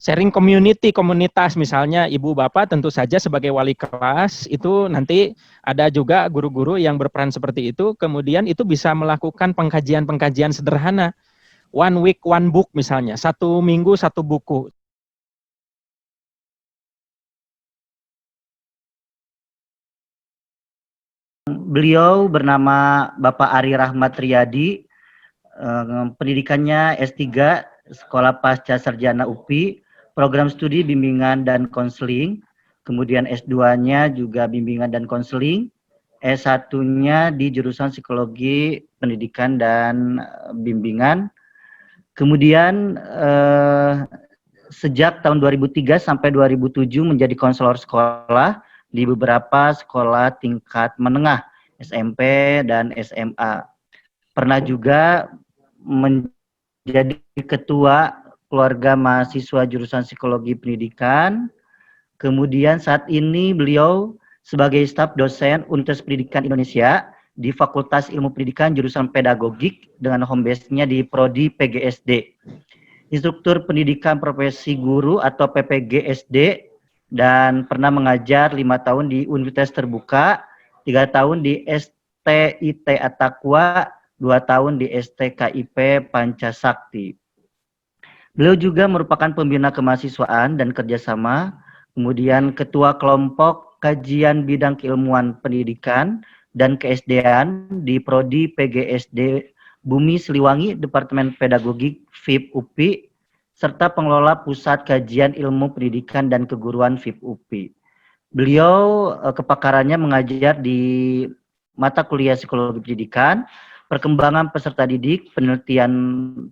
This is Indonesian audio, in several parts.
sharing community, komunitas, misalnya ibu bapak tentu saja sebagai wali kelas itu nanti ada juga guru-guru yang berperan seperti itu, kemudian itu bisa melakukan pengkajian-pengkajian sederhana, one week one book misalnya, 1 minggu 1 buku. Beliau bernama Bapak Ari Rahmat Riyadi, pendidikannya S3, Sekolah Pasca Sarjana UPI, program studi bimbingan dan konseling, kemudian S2-nya juga bimbingan dan konseling, S1-nya di jurusan Psikologi Pendidikan dan Bimbingan. Kemudian sejak tahun 2003 sampai 2007 menjadi konselor sekolah di beberapa sekolah tingkat menengah, SMP dan SMA. Pernah juga menjadi ketua keluarga mahasiswa jurusan Psikologi Pendidikan. Kemudian saat ini beliau sebagai staf dosen Universitas Pendidikan Indonesia di Fakultas Ilmu Pendidikan jurusan Pedagogik dengan home base-nya di Prodi PGSD. Instruktur pendidikan profesi guru atau PPGSD dan pernah mengajar 5 tahun di Universitas Terbuka, 3 tahun di STIT Attaqwa, 2 tahun di STKIP Pancasakti. Beliau juga merupakan pembina kemahasiswaan dan kerjasama, kemudian ketua kelompok kajian bidang keilmuan pendidikan dan keSDan di Prodi PGSD Bumi Siliwangi, Departemen Pedagogik FIP UPI, serta pengelola Pusat Kajian Ilmu Pendidikan dan Keguruan FIP UPI. Beliau kepakarannya mengajar di mata kuliah Psikologi Pendidikan, perkembangan peserta didik, penelitian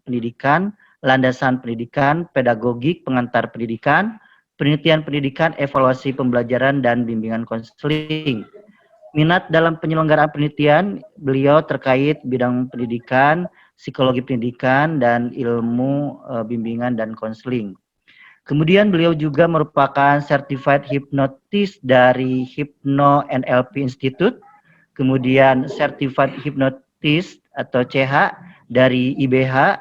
pendidikan, landasan pendidikan, pedagogik, pengantar pendidikan, penelitian pendidikan, evaluasi pembelajaran, dan bimbingan konseling. Minat dalam penyelenggaraan penelitian beliau terkait bidang pendidikan, psikologi pendidikan, dan ilmu bimbingan dan konseling. Kemudian beliau juga merupakan certified hypnotist dari Hypno NLP Institute, kemudian certified hypnotist atau CH dari IBH,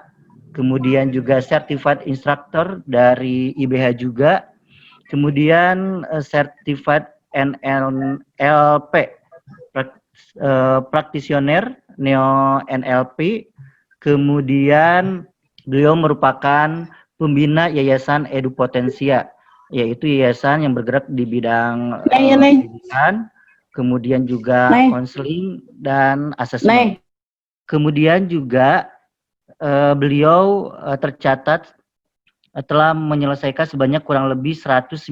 kemudian juga certified instructor dari IBH juga, kemudian certified NLP practitioner Neo NLP, kemudian beliau merupakan pembina Yayasan Edupotensia, yaitu yayasan yang bergerak di bidang pendidikan, kemudian juga konseling dan asesmen. Kemudian juga beliau tercatat telah menyelesaikan sebanyak kurang lebih 196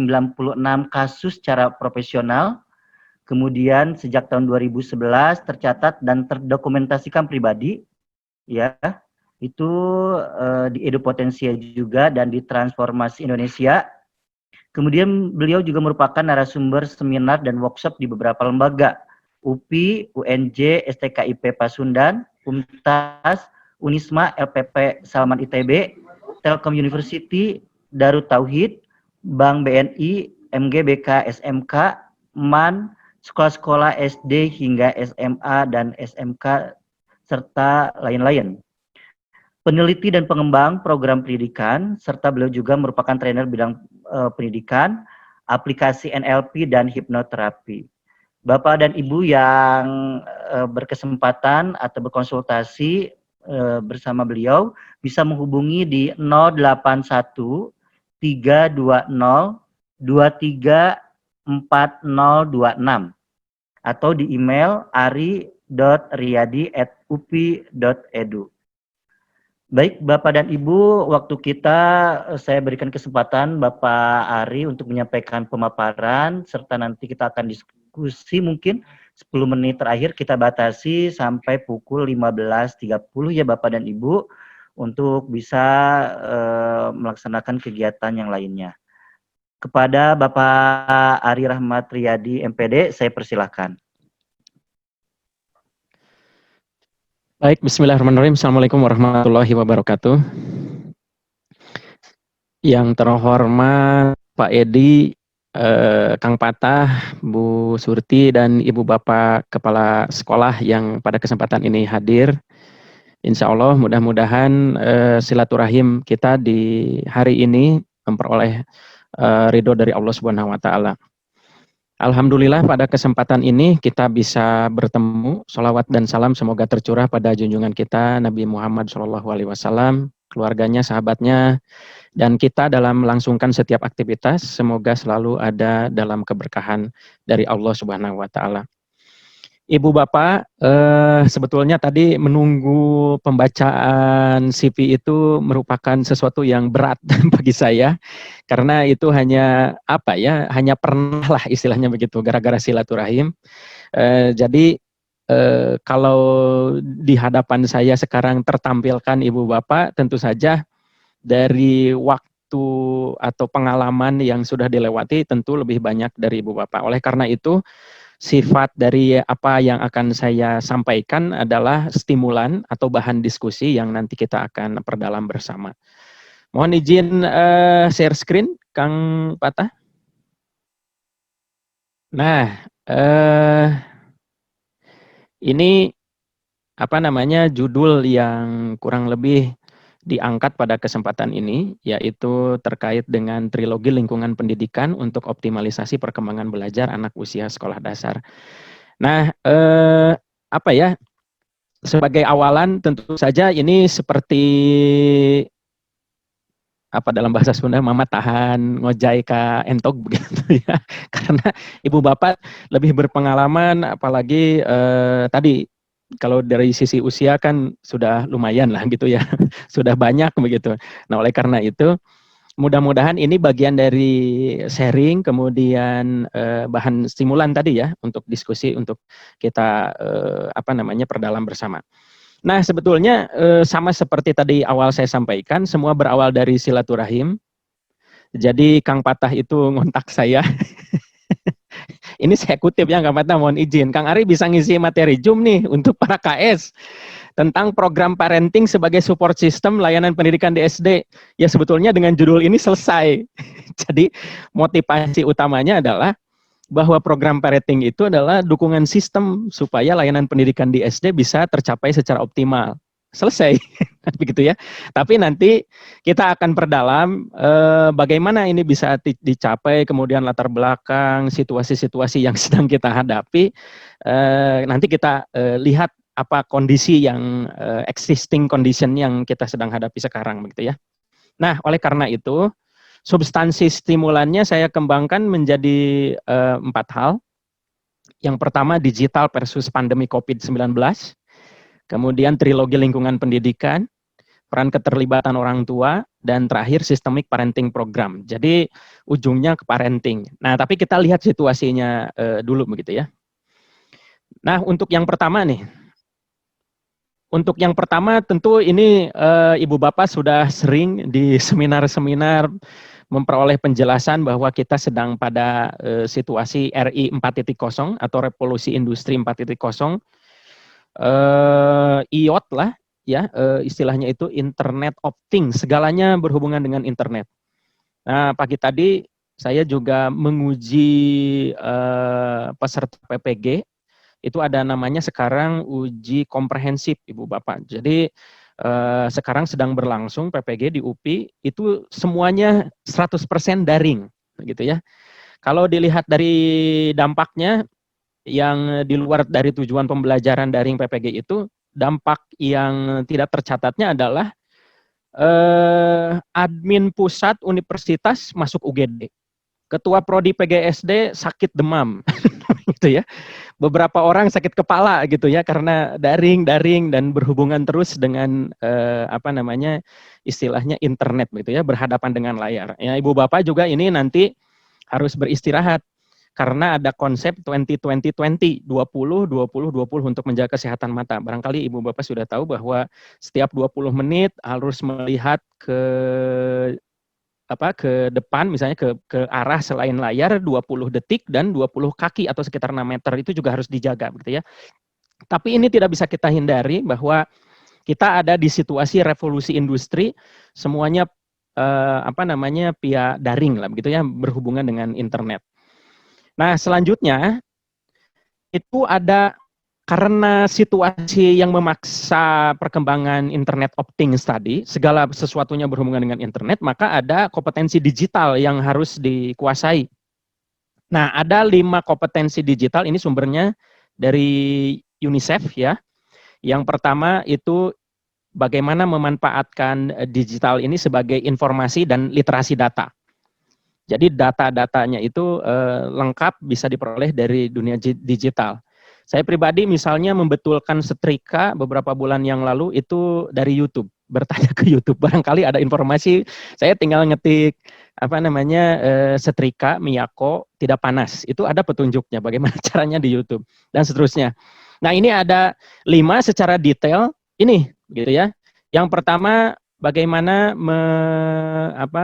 kasus secara profesional. Kemudian sejak tahun 2011 tercatat dan terdokumentasikan pribadi, ya, itu di Edupotensia juga dan di Transformasi Indonesia. Kemudian beliau juga merupakan narasumber seminar dan workshop di beberapa lembaga, UPI, UNJ, STKIP Pasundan, UMTAS, Unisma, LPP Salman ITB, Telkom University, Darut Tauhid, Bank BNI, MGBK, SMK, MAN, sekolah-sekolah SD hingga SMA dan SMK, serta lain-lain. Peneliti dan pengembang program pendidikan, serta beliau juga merupakan trainer bidang pendidikan, aplikasi NLP, dan hipnoterapi. Bapak dan Ibu yang berkesempatan atau berkonsultasi bersama beliau bisa menghubungi di 081 320 234026 atau di email ari.riyadi@upi.edu. Baik Bapak dan Ibu, waktu kita saya berikan kesempatan Bapak Ari untuk menyampaikan pemaparan serta nanti kita akan diskusi mungkin 10 menit terakhir kita batasi sampai pukul 15.30 ya Bapak dan Ibu untuk bisa melaksanakan kegiatan yang lainnya. Kepada Bapak Ari Rahmat Riyadi MPD, saya persilahkan. Baik, bismillahirrahmanirrahim. Assalamualaikum warahmatullahi wabarakatuh. Yang terhormat Pak Edi, Kang Patah, Bu Surti, dan Ibu Bapak Kepala Sekolah yang pada kesempatan ini hadir. Insya Allah mudah-mudahan silaturahim kita di hari ini memperoleh ridho dari Allah Subhanahu wa taala. Alhamdulillah pada kesempatan ini kita bisa bertemu. Sholawat dan salam semoga tercurah pada junjungan kita Nabi Muhammad SAW, keluarganya, sahabatnya, dan kita dalam melangsungkan setiap aktivitas semoga selalu ada dalam keberkahan dari Allah Subhanahu wa taala. Ibu Bapak, sebetulnya tadi menunggu pembacaan CV itu merupakan sesuatu yang berat bagi saya, karena itu hanya hanya pernah lah istilahnya begitu, gara-gara silaturahim. Jadi kalau di hadapan saya sekarang tertampilkan Ibu Bapak, tentu saja dari waktu atau pengalaman yang sudah dilewati tentu lebih banyak dari Ibu Bapak. Oleh karena itu, sifat dari apa yang akan saya sampaikan adalah stimulan atau bahan diskusi yang nanti kita akan perdalam bersama. Mohon izin share screen, Kang Patah. Nah, ini apa namanya judul yang kurang lebih diangkat pada kesempatan ini, yaitu terkait dengan trilogi lingkungan pendidikan untuk optimalisasi perkembangan belajar anak usia sekolah dasar. Nah, apa ya, sebagai awalan tentu saja ini seperti apa dalam bahasa Sunda, mama tahan ngojai ka entog begitu ya. Karena ibu bapak lebih berpengalaman, apalagi tadi kalau dari sisi usia kan sudah lumayan lah gitu ya, sudah banyak begitu. Nah oleh karena itu mudah-mudahan ini bagian dari sharing, kemudian bahan stimulan tadi ya untuk diskusi, untuk kita perdalam bersama. Nah sebetulnya sama seperti tadi awal saya sampaikan, semua berawal dari silaturahim. Jadi Kang Patah itu ngontak saya. Ini saya kutip ya Kang Patah, mohon izin. Kang Ari bisa ngisi materi Zoom nih untuk para KS tentang program parenting sebagai support system layanan pendidikan di SD. Ya sebetulnya dengan judul ini selesai. Jadi motivasi utamanya adalah bahwa program parenting itu adalah dukungan sistem supaya layanan pendidikan di SD bisa tercapai secara optimal. Selesai, begitu ya. Tapi nanti kita akan perdalam bagaimana ini bisa dicapai, kemudian latar belakang, situasi-situasi yang sedang kita hadapi. Nanti kita lihat apa kondisi yang existing condition yang kita sedang hadapi sekarang, begitu ya. Nah, oleh karena itu, substansi stimulannya saya kembangkan menjadi 4 hal. Yang pertama, digital versus pandemi COVID-19. Kemudian trilogi lingkungan pendidikan, peran keterlibatan orang tua, dan terakhir systemic parenting program. Jadi ujungnya ke parenting. Nah, tapi kita lihat situasinya dulu begitu ya. Nah, untuk yang pertama nih. Untuk yang pertama tentu ini Ibu Bapak sudah sering di seminar-seminar memperoleh penjelasan bahwa kita sedang pada situasi RI 4.0 atau revolusi industri 4.0, IoT lah ya, istilahnya itu Internet of Things, segalanya berhubungan dengan internet. Nah pagi tadi saya juga menguji peserta PPG, itu ada namanya sekarang uji komprehensif Ibu Bapak. Jadi sekarang sedang berlangsung PPG di UPI, itu semuanya 100% daring gitu ya. Kalau dilihat dari dampaknya yang di luar dari tujuan pembelajaran daring PPG itu, dampak yang tidak tercatatnya adalah admin pusat universitas masuk UGD. Ketua prodi PGSD sakit demam gitu ya. Beberapa orang sakit kepala gitu ya karena daring dan berhubungan terus dengan istilahnya internet gitu ya, berhadapan dengan layar. Ya Ibu Bapak juga ini nanti harus beristirahat karena ada konsep 20-20-20, 20-20-20 untuk menjaga kesehatan mata. Barangkali Ibu Bapak sudah tahu bahwa setiap 20 menit harus melihat ke depan, misalnya ke arah selain layar 20 detik dan 20 kaki atau sekitar 6 meter, itu juga harus dijaga gitu ya. Tapi ini tidak bisa kita hindari bahwa kita ada di situasi revolusi industri, semuanya via daring lah begitu ya, berhubungan dengan internet. Nah, selanjutnya itu ada karena situasi yang memaksa perkembangan Internet of Things tadi, segala sesuatunya berhubungan dengan internet, maka ada kompetensi digital yang harus dikuasai. Nah, ada 5 kompetensi digital, ini sumbernya dari UNICEF ya. Yang pertama itu bagaimana memanfaatkan digital ini sebagai informasi dan literasi data. Jadi data-datanya itu lengkap bisa diperoleh dari dunia digital. Saya pribadi misalnya membetulkan setrika beberapa bulan yang lalu itu dari YouTube. Bertanya ke YouTube, barangkali ada informasi, saya tinggal ngetik apa namanya setrika Miyako tidak panas. Itu ada petunjuknya bagaimana caranya di YouTube dan seterusnya. Nah, ini ada 5 secara detail ini gitu ya. Yang pertama bagaimana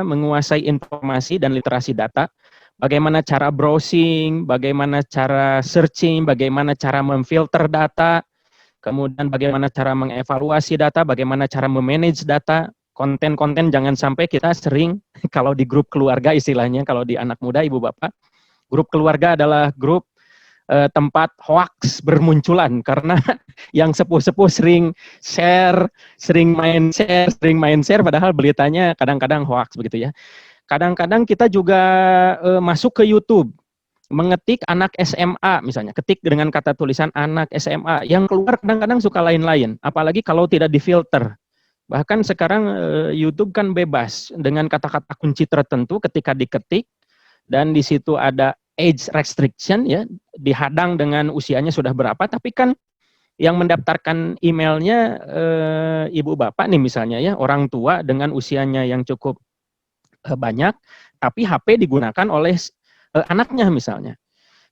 menguasai informasi dan literasi data. Bagaimana cara browsing, bagaimana cara searching, bagaimana cara memfilter data, kemudian bagaimana cara mengevaluasi data, bagaimana cara memanage data, konten-konten jangan sampai kita sering, kalau di grup keluarga istilahnya, kalau di anak muda, ibu bapak, grup keluarga adalah grup tempat hoax bermunculan, karena yang sepuh-sepuh sering main share, padahal beritanya kadang-kadang hoax begitu ya. Kadang-kadang kita juga masuk ke YouTube, mengetik anak SMA misalnya, ketik dengan kata tulisan anak SMA, yang keluar kadang-kadang suka lain-lain, apalagi kalau tidak difilter. Bahkan sekarang YouTube kan bebas dengan kata-kata kunci tertentu ketika diketik, dan di situ ada age restriction ya, dihadang dengan usianya sudah berapa, tapi kan yang mendaftarkan emailnya ibu bapak nih misalnya ya, orang tua dengan usianya yang cukup banyak, tapi HP digunakan oleh anaknya misalnya.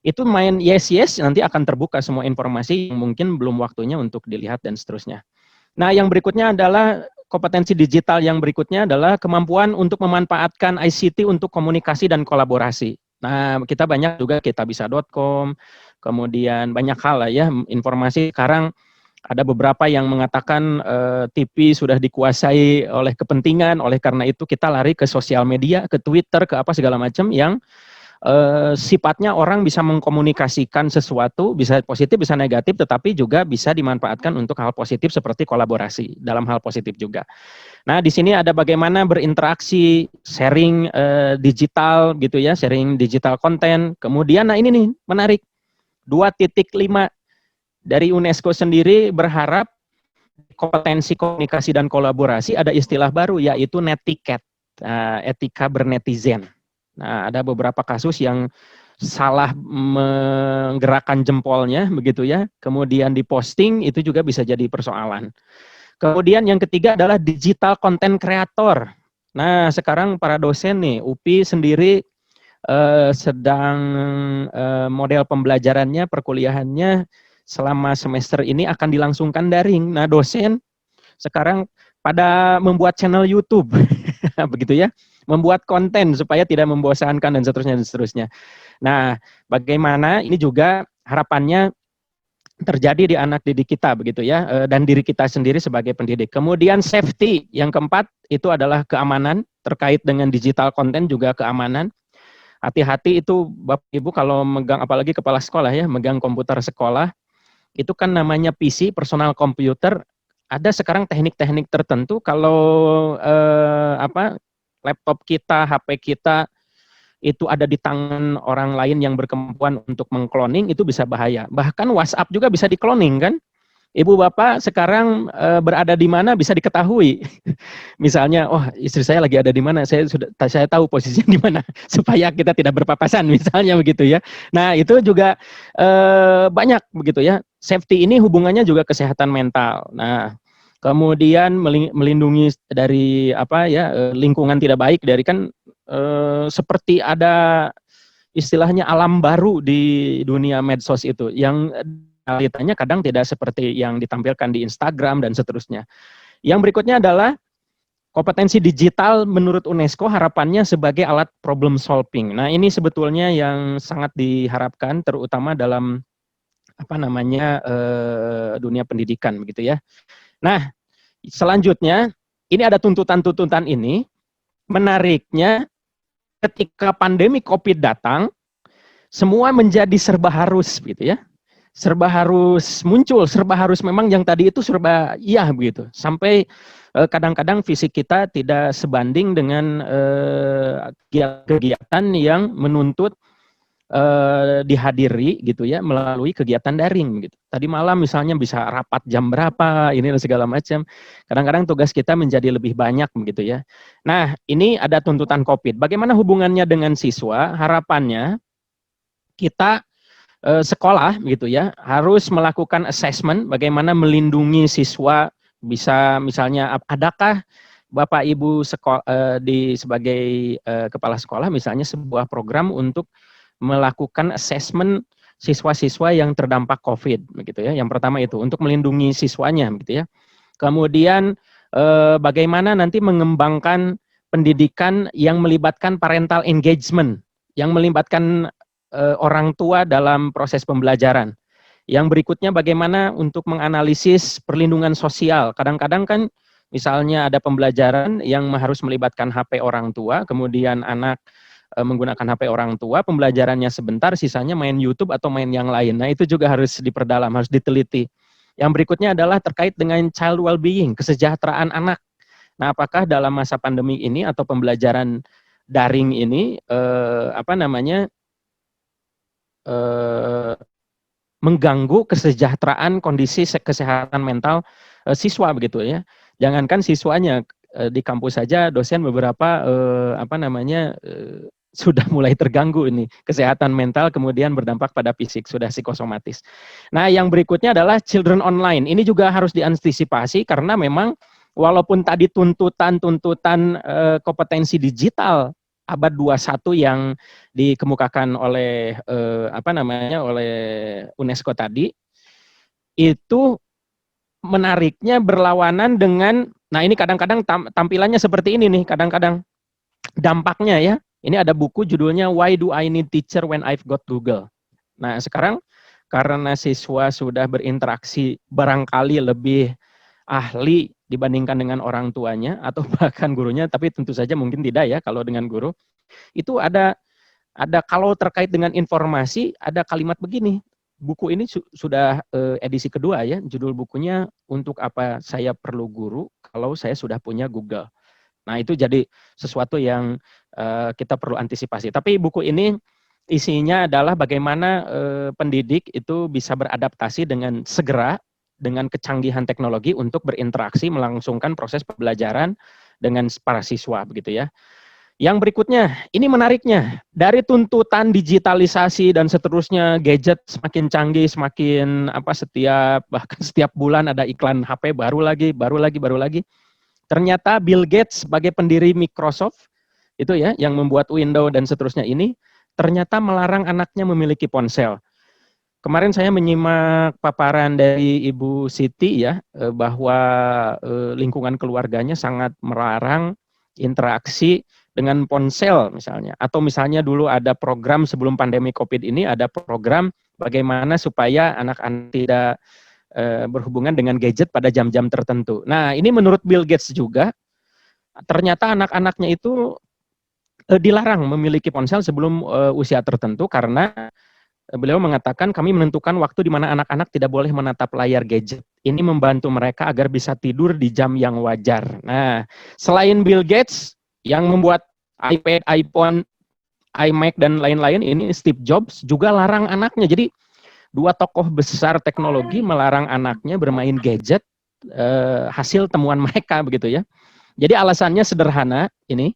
Itu main yes nanti akan terbuka semua informasi yang mungkin belum waktunya untuk dilihat dan seterusnya. Nah, yang berikutnya adalah kompetensi digital, yang berikutnya adalah kemampuan untuk memanfaatkan ICT untuk komunikasi dan kolaborasi. Nah, kita banyak juga kitabisa.com, kemudian banyak hal lah ya, informasi sekarang ada beberapa yang mengatakan TV sudah dikuasai oleh kepentingan, oleh karena itu kita lari ke sosial media, ke Twitter, ke apa segala macam yang sifatnya orang bisa mengkomunikasikan sesuatu, bisa positif, bisa negatif, tetapi juga bisa dimanfaatkan untuk hal positif seperti kolaborasi dalam hal positif juga. Nah, di sini ada bagaimana berinteraksi, sharing digital gitu ya, sharing digital konten. Kemudian, nah ini nih menarik, 2.5 dari UNESCO sendiri berharap kompetensi komunikasi dan kolaborasi ada istilah baru yaitu netiquette, etika bernetizen. Nah, ada beberapa kasus yang salah menggerakkan jempolnya begitu ya, kemudian diposting, itu juga bisa jadi persoalan. Kemudian yang ketiga adalah digital content creator. Nah, sekarang para dosen nih, UPI sendiri sedang model pembelajarannya, perkuliahannya selama semester ini akan dilangsungkan daring. Nah, dosen sekarang pada membuat channel YouTube, begitu ya, membuat konten supaya tidak membosankan dan seterusnya dan seterusnya. Nah, bagaimana ini juga harapannya terjadi di anak didik kita begitu ya, dan diri kita sendiri sebagai pendidik. Kemudian safety, yang keempat itu adalah keamanan, terkait dengan digital konten juga keamanan. Hati-hati itu Bapak Ibu kalau megang, apalagi kepala sekolah ya, megang komputer sekolah, itu kan namanya PC, personal computer. Ada sekarang teknik-teknik tertentu kalau laptop kita, HP kita itu ada di tangan orang lain yang berkemampuan untuk mengkloning, itu bisa bahaya. Bahkan WhatsApp juga bisa dikloning kan. Ibu bapak sekarang berada di mana bisa diketahui. Misalnya, oh istri saya lagi ada di mana, saya tahu posisinya di mana supaya kita tidak berpapasan misalnya begitu ya. Nah, itu juga banyak begitu ya. Safety ini hubungannya juga kesehatan mental. Nah, kemudian melindungi dari lingkungan tidak baik, dari kan seperti ada istilahnya alam baru di dunia medsos itu yang realitanya kadang tidak seperti yang ditampilkan di Instagram dan seterusnya. Yang berikutnya adalah kompetensi digital menurut UNESCO harapannya sebagai alat problem solving. Nah, ini sebetulnya yang sangat diharapkan terutama dalam dunia pendidikan begitu ya. Nah, selanjutnya ini ada tuntutan-tuntutan ini. Menariknya ketika pandemi Covid datang, semua menjadi serba harus gitu ya. serba harus muncul, serba harus memang yang tadi itu serba iya begitu. Sampai kadang-kadang fisik kita tidak sebanding dengan kegiatan yang menuntut dihadiri gitu ya melalui kegiatan daring gitu. Tadi malam misalnya bisa rapat jam berapa, ini dan segala macam. Kadang-kadang tugas kita menjadi lebih banyak begitu ya. Nah, ini ada tuntutan COVID. Bagaimana hubungannya dengan siswa? Harapannya kita sekolah gitu ya harus melakukan assessment bagaimana melindungi siswa, bisa misalnya adakah Bapak Ibu di sebagai kepala sekolah misalnya sebuah program untuk melakukan assessment siswa-siswa yang terdampak COVID begitu ya. Yang pertama itu untuk melindungi siswanya begitu ya. Kemudian bagaimana nanti mengembangkan pendidikan yang melibatkan parental engagement, yang melibatkan orang tua dalam proses pembelajaran. Yang berikutnya bagaimana untuk menganalisis perlindungan sosial. Kadang-kadang kan misalnya ada pembelajaran yang harus melibatkan HP orang tua, kemudian anak menggunakan HP orang tua, pembelajarannya sebentar, sisanya main YouTube atau main yang lain. Nah, itu juga harus diperdalam, harus diteliti. Yang berikutnya adalah terkait dengan child well-being, kesejahteraan anak. Nah, apakah dalam masa pandemi ini atau pembelajaran daring ini mengganggu kesejahteraan kondisi kesehatan mental siswa begitu ya. Jangankan siswanya di kampus saja dosen beberapa sudah mulai terganggu ini kesehatan mental, kemudian berdampak pada fisik, sudah psikosomatis. Nah, yang berikutnya adalah children online. Ini juga harus diantisipasi karena memang walaupun tadi tuntutan kompetensi digital abad 21 yang dikemukakan oleh oleh UNESCO tadi, itu menariknya berlawanan dengan, nah ini kadang-kadang tampilannya seperti ini nih, kadang-kadang dampaknya ya. Ini ada buku judulnya Why Do I Need Teacher When I've Got Google. Nah sekarang karena siswa sudah berinteraksi barangkali lebih ahli dibandingkan dengan orang tuanya atau bahkan gurunya, tapi tentu saja mungkin tidak ya kalau dengan guru. Itu ada kalau terkait dengan informasi ada kalimat begini. Buku ini sudah edisi kedua ya, judul bukunya Untuk Apa Saya Perlu Guru Kalau Saya Sudah Punya Google. Nah, itu jadi sesuatu yang kita perlu antisipasi. Tapi buku ini isinya adalah bagaimana pendidik itu bisa beradaptasi dengan segera dengan kecanggihan teknologi untuk berinteraksi melangsungkan proses pembelajaran dengan para siswa begitu ya. Yang berikutnya, ini menariknya, dari tuntutan digitalisasi dan seterusnya, gadget semakin canggih, semakin bahkan setiap bulan ada iklan HP baru lagi. Ternyata Bill Gates sebagai pendiri Microsoft itu ya, yang membuat Windows dan seterusnya ini, ternyata melarang anaknya memiliki ponsel. Kemarin saya menyimak paparan dari Ibu Siti ya, bahwa lingkungan keluarganya sangat melarang interaksi dengan ponsel misalnya. Atau misalnya dulu ada program sebelum pandemi COVID ini, ada program bagaimana supaya anak-anak tidak berhubungan dengan gadget pada jam-jam tertentu. Nah, ini menurut Bill Gates juga, ternyata anak-anaknya itu dilarang memiliki ponsel sebelum usia tertentu karena beliau mengatakan kami menentukan waktu di mana anak-anak tidak boleh menatap layar gadget. Ini membantu mereka agar bisa tidur di jam yang wajar. Nah, selain Bill Gates yang membuat iPad, iPhone, iMac dan lain-lain, ini Steve Jobs juga larang anaknya. Jadi dua tokoh besar teknologi melarang anaknya bermain gadget hasil temuan mereka begitu ya. Jadi alasannya sederhana ini,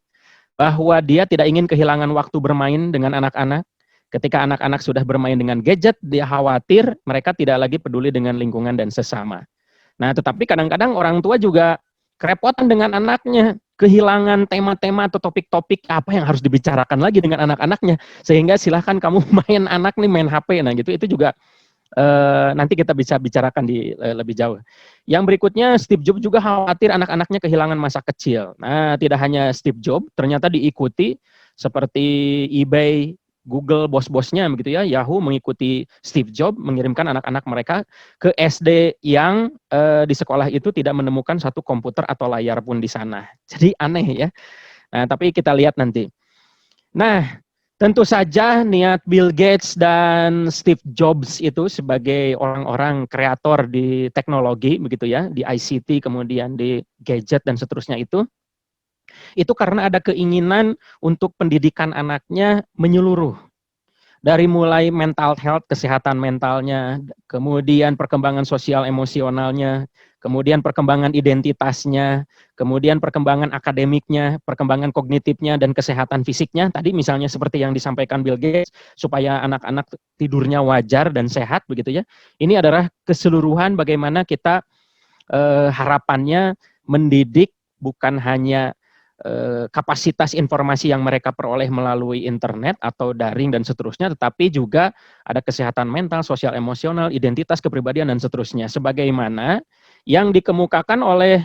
bahwa dia tidak ingin kehilangan waktu bermain dengan anak-anak. Ketika anak-anak sudah bermain dengan gadget, dia khawatir mereka tidak lagi peduli dengan lingkungan dan sesama. Nah, tetapi kadang-kadang orang tua juga kerepotan dengan anaknya, kehilangan tema-tema atau topik-topik apa yang harus dibicarakan lagi dengan anak-anaknya, sehingga silahkan kamu main anak nih main HP. Nah, gitu itu juga nanti kita bisa bicarakan di lebih jauh. Yang berikutnya, Steve Jobs juga khawatir anak-anaknya kehilangan masa kecil. Nah, tidak hanya Steve Jobs, ternyata diikuti seperti eBay, Google, bos-bosnya begitu ya, Yahoo mengikuti Steve Jobs, mengirimkan anak-anak mereka ke SD yang di sekolah itu tidak menemukan satu komputer atau layar pun di sana. Jadi aneh ya. Nah, tapi kita lihat nanti. Nah, Tentu saja niat Bill Gates dan Steve Jobs itu sebagai orang-orang kreator di teknologi begitu ya, di ICT kemudian di gadget dan seterusnya itu karena ada keinginan untuk pendidikan anaknya menyeluruh. Dari mulai mental health, kesehatan mentalnya, kemudian perkembangan sosial emosionalnya, kemudian perkembangan identitasnya, kemudian perkembangan akademiknya, perkembangan kognitifnya, dan kesehatan fisiknya. Tadi misalnya seperti yang disampaikan Bill Gates, supaya anak-anak tidurnya wajar dan sehat, begitu ya. Ini adalah keseluruhan bagaimana kita harapannya mendidik bukan hanya kapasitas informasi yang mereka peroleh melalui internet atau daring dan seterusnya, tetapi juga ada kesehatan mental, sosial emosional, identitas kepribadian dan seterusnya. Sebagaimana yang dikemukakan oleh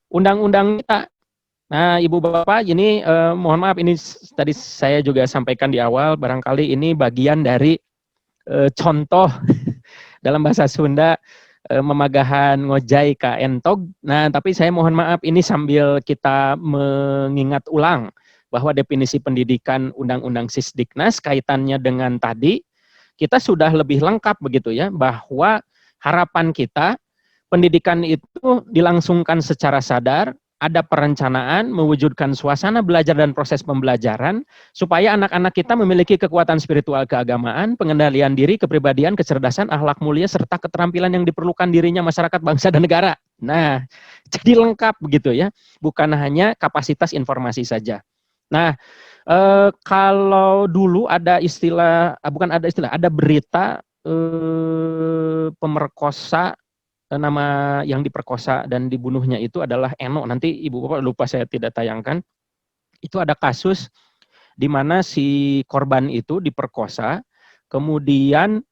undang-undang kita. Nah, Ibu Bapak, ini mohon maaf ini tadi saya juga sampaikan di awal, barangkali ini bagian dari contoh dalam bahasa Sunda memagahan ngojai ka entog. Nah, tapi saya mohon maaf ini sambil kita mengingat ulang bahwa definisi pendidikan Undang-Undang Sisdiknas kaitannya dengan tadi kita sudah lebih lengkap begitu ya, bahwa harapan kita pendidikan itu dilangsungkan secara sadar, ada perencanaan, mewujudkan suasana belajar dan proses pembelajaran, supaya anak-anak kita memiliki kekuatan spiritual keagamaan, pengendalian diri, kepribadian, kecerdasan, akhlak mulia, serta keterampilan yang diperlukan dirinya masyarakat, bangsa, dan negara. Nah, jadi lengkap begitu ya, bukan hanya kapasitas informasi saja. Nah, kalau dulu ada istilah, bukan ada istilah, ada berita pemerkosa, nama yang diperkosa dan dibunuhnya itu adalah Eno. Nanti Ibu Bapak lupa saya tidak tayangkan. Itu ada kasus di mana si korban itu diperkosa, kemudian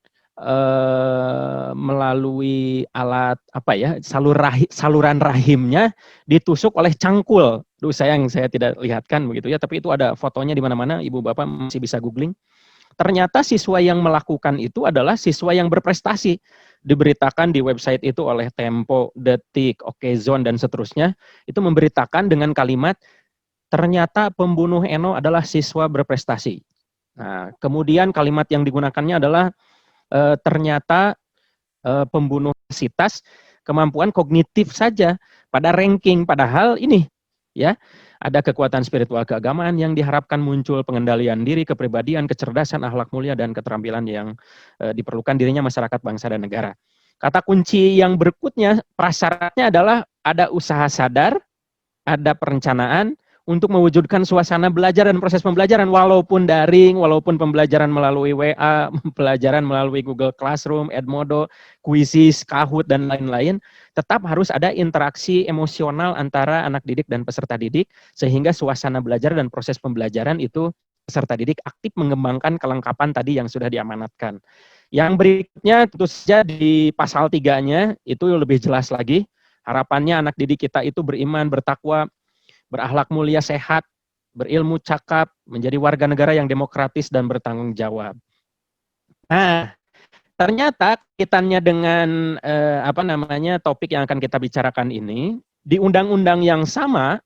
melalui alat apa ya, saluran rahimnya ditusuk oleh cangkul. Duh, sayang saya tidak lihatkan begitu ya, tapi itu ada fotonya di mana-mana, Ibu Bapak masih bisa googling. Ternyata siswa yang melakukan itu adalah siswa yang berprestasi. Diberitakan di website itu oleh Tempo, Detik, Okezone, dan seterusnya. Itu memberitakan dengan kalimat, ternyata pembunuh Eno adalah siswa berprestasi. Nah, kemudian kalimat yang digunakannya adalah, ternyata pembunuh sitas kemampuan kognitif saja pada ranking. Padahal ini ya, ada kekuatan spiritual keagamaan yang diharapkan muncul, pengendalian diri, kepribadian, kecerdasan, akhlak mulia, dan keterampilan yang diperlukan dirinya masyarakat, bangsa, dan negara. Kata kunci yang berikutnya, prasyaratnya adalah ada usaha sadar, ada perencanaan untuk mewujudkan suasana belajar dan proses pembelajaran, walaupun daring, walaupun pembelajaran melalui WA, pelajaran melalui Google Classroom, Edmodo, Quizzes, Kahoot, dan lain-lain, tetap harus ada interaksi emosional antara anak didik dan peserta didik, sehingga suasana belajar dan proses pembelajaran itu peserta didik aktif mengembangkan kelengkapan tadi yang sudah diamanatkan. Yang berikutnya tentu saja di pasal 3-nya itu lebih jelas lagi, harapannya anak didik kita itu beriman, bertakwa, berakhlak mulia, sehat, berilmu cakap, menjadi warga negara yang demokratis dan bertanggung jawab. Nah, ternyata kaitannya dengan topik yang akan kita bicarakan ini, di undang-undang yang sama,